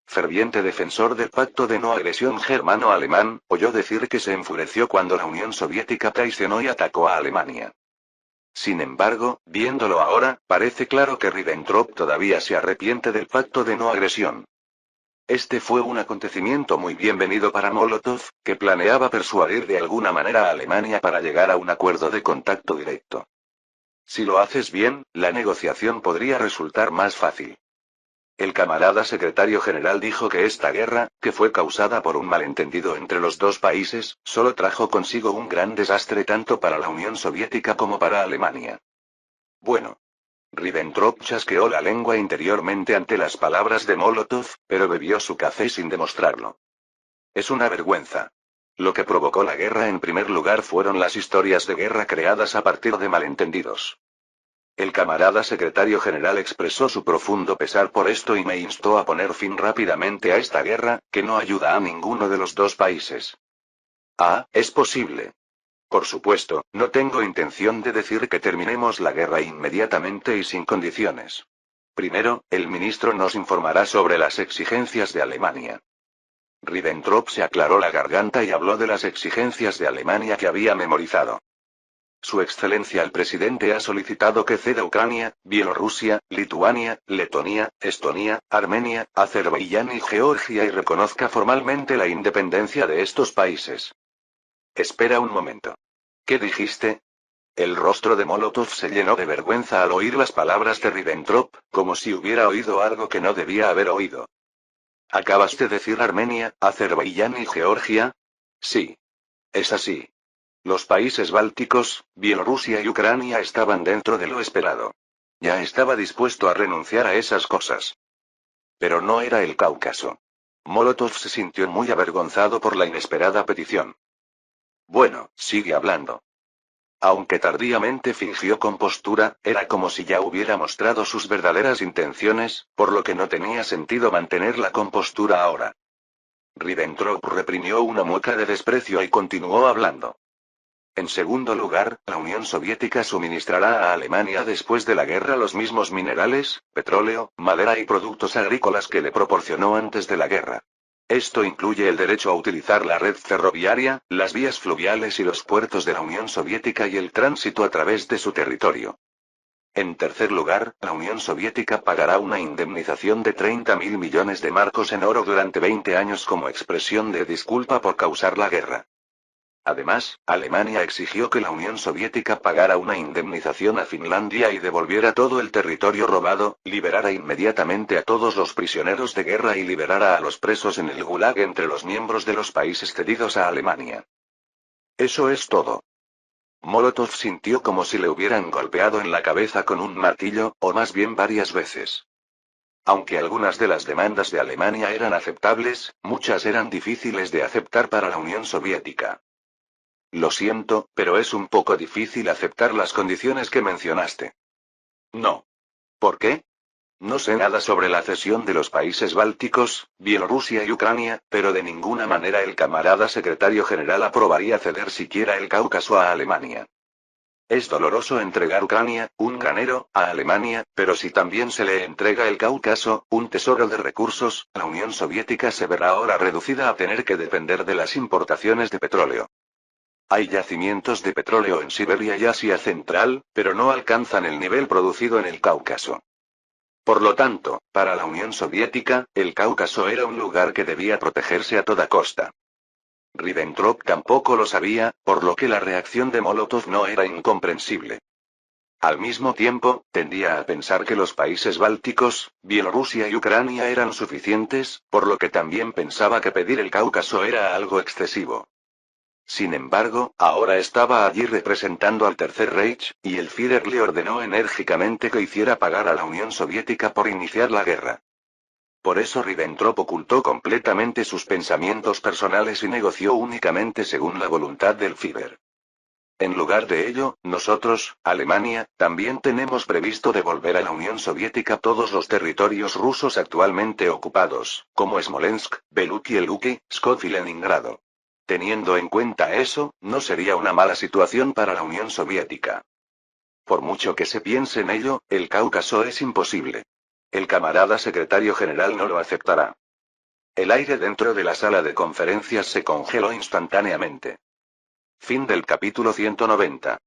S1: Ferviente defensor del pacto de no agresión germano-alemán, oyó decir que se enfureció cuando la Unión Soviética traicionó y atacó a Alemania. Sin embargo, viéndolo ahora, parece claro que Ribbentrop todavía se arrepiente del pacto de no agresión. Este fue un acontecimiento muy bienvenido para Molotov, que planeaba persuadir de alguna manera a Alemania para llegar a un acuerdo de contacto directo. Si lo haces bien, la negociación podría resultar más fácil. El camarada secretario general dijo que esta guerra, que fue causada por un malentendido entre los dos países, solo trajo consigo un gran desastre tanto para la Unión Soviética como para Alemania. Bueno. Ribbentrop chasqueó la lengua interiormente ante las palabras de Molotov, pero bebió su café sin demostrarlo. Es una vergüenza. Lo que provocó la guerra en primer lugar fueron las historias de guerra creadas a partir de malentendidos. El camarada secretario general expresó su profundo pesar por esto y me instó a poner fin rápidamente a esta guerra, que no ayuda a ninguno de los dos países. Ah, es posible. Por supuesto, no tengo intención de decir que terminemos la guerra inmediatamente y sin condiciones. Primero, el ministro nos informará sobre las exigencias de Alemania. Ribbentrop se aclaró la garganta y habló de las exigencias de Alemania que había memorizado. Su Excelencia el Presidente ha solicitado que ceda Ucrania, Bielorrusia, Lituania, Letonia, Estonia, Armenia, Azerbaiyán y Georgia y reconozca formalmente la independencia de estos países. Espera un momento. ¿Qué dijiste? El rostro de Molotov se llenó de vergüenza al oír las palabras de Ribbentrop, como si hubiera oído algo que no debía haber oído. ¿Acabas de decir Armenia, Azerbaiyán y Georgia? Sí. Es así. Los países bálticos, Bielorrusia y Ucrania estaban dentro de lo esperado. Ya estaba dispuesto a renunciar a esas cosas. Pero no era el Cáucaso. Molotov se sintió muy avergonzado por la inesperada petición. Bueno, sigue hablando. Aunque tardíamente fingió compostura, era como si ya hubiera mostrado sus verdaderas intenciones, por lo que no tenía sentido mantener la compostura ahora. Ribbentrop reprimió una mueca de desprecio y continuó hablando. En segundo lugar, la Unión Soviética suministrará a Alemania después de la guerra los mismos minerales, petróleo, madera y productos agrícolas que le proporcionó antes de la guerra. Esto incluye el derecho a utilizar la red ferroviaria, las vías fluviales y los puertos de la Unión Soviética y el tránsito a través de su territorio. En tercer lugar, la Unión Soviética pagará una indemnización de 30.000 millones de marcos en oro durante 20 años como expresión de disculpa por causar la guerra. Además, Alemania exigió que la Unión Soviética pagara una indemnización a Finlandia y devolviera todo el territorio robado, liberara inmediatamente a todos los prisioneros de guerra y liberara a los presos en el Gulag entre los miembros de los países cedidos a Alemania. Eso es todo. Molotov sintió como si le hubieran golpeado en la cabeza con un martillo, o más bien varias veces. Aunque algunas de las demandas de Alemania eran aceptables, muchas eran difíciles de aceptar para la Unión Soviética. Lo siento, pero es un poco difícil aceptar las condiciones que mencionaste. No. ¿Por qué? No sé nada sobre la cesión de los países bálticos, Bielorrusia y Ucrania, pero de ninguna manera el camarada secretario general aprobaría ceder siquiera el Cáucaso a Alemania. Es doloroso entregar Ucrania, un granero, a Alemania, pero si también se le entrega el Cáucaso, un tesoro de recursos, la Unión Soviética se verá ahora reducida a tener que depender de las importaciones de petróleo. Hay yacimientos de petróleo en Siberia y Asia Central, pero no alcanzan el nivel producido en el Cáucaso. Por lo tanto, para la Unión Soviética, el Cáucaso era un lugar que debía protegerse a toda costa. Ribbentrop tampoco lo sabía, por lo que la reacción de Molotov no era incomprensible. Al mismo tiempo, tendía a pensar que los países bálticos, Bielorrusia y Ucrania eran suficientes, por lo que también pensaba que pedir el Cáucaso era algo excesivo. Sin embargo, ahora estaba allí representando al Tercer Reich, y el Führer le ordenó enérgicamente que hiciera pagar a la Unión Soviética por iniciar la guerra. Por eso Ribbentrop ocultó completamente sus pensamientos personales y negoció únicamente según la voluntad del Führer. En lugar de ello, nosotros, Alemania, también tenemos previsto devolver a la Unión Soviética todos los territorios rusos actualmente ocupados, como Smolensk, Beluk y Luki, Pskov y Leningrado. Teniendo en cuenta eso, no sería una mala situación para la Unión Soviética. Por mucho que se piense en ello, el Cáucaso es imposible. El camarada secretario general no lo aceptará. El aire dentro de la sala de conferencias se congeló instantáneamente. Fin del capítulo 190.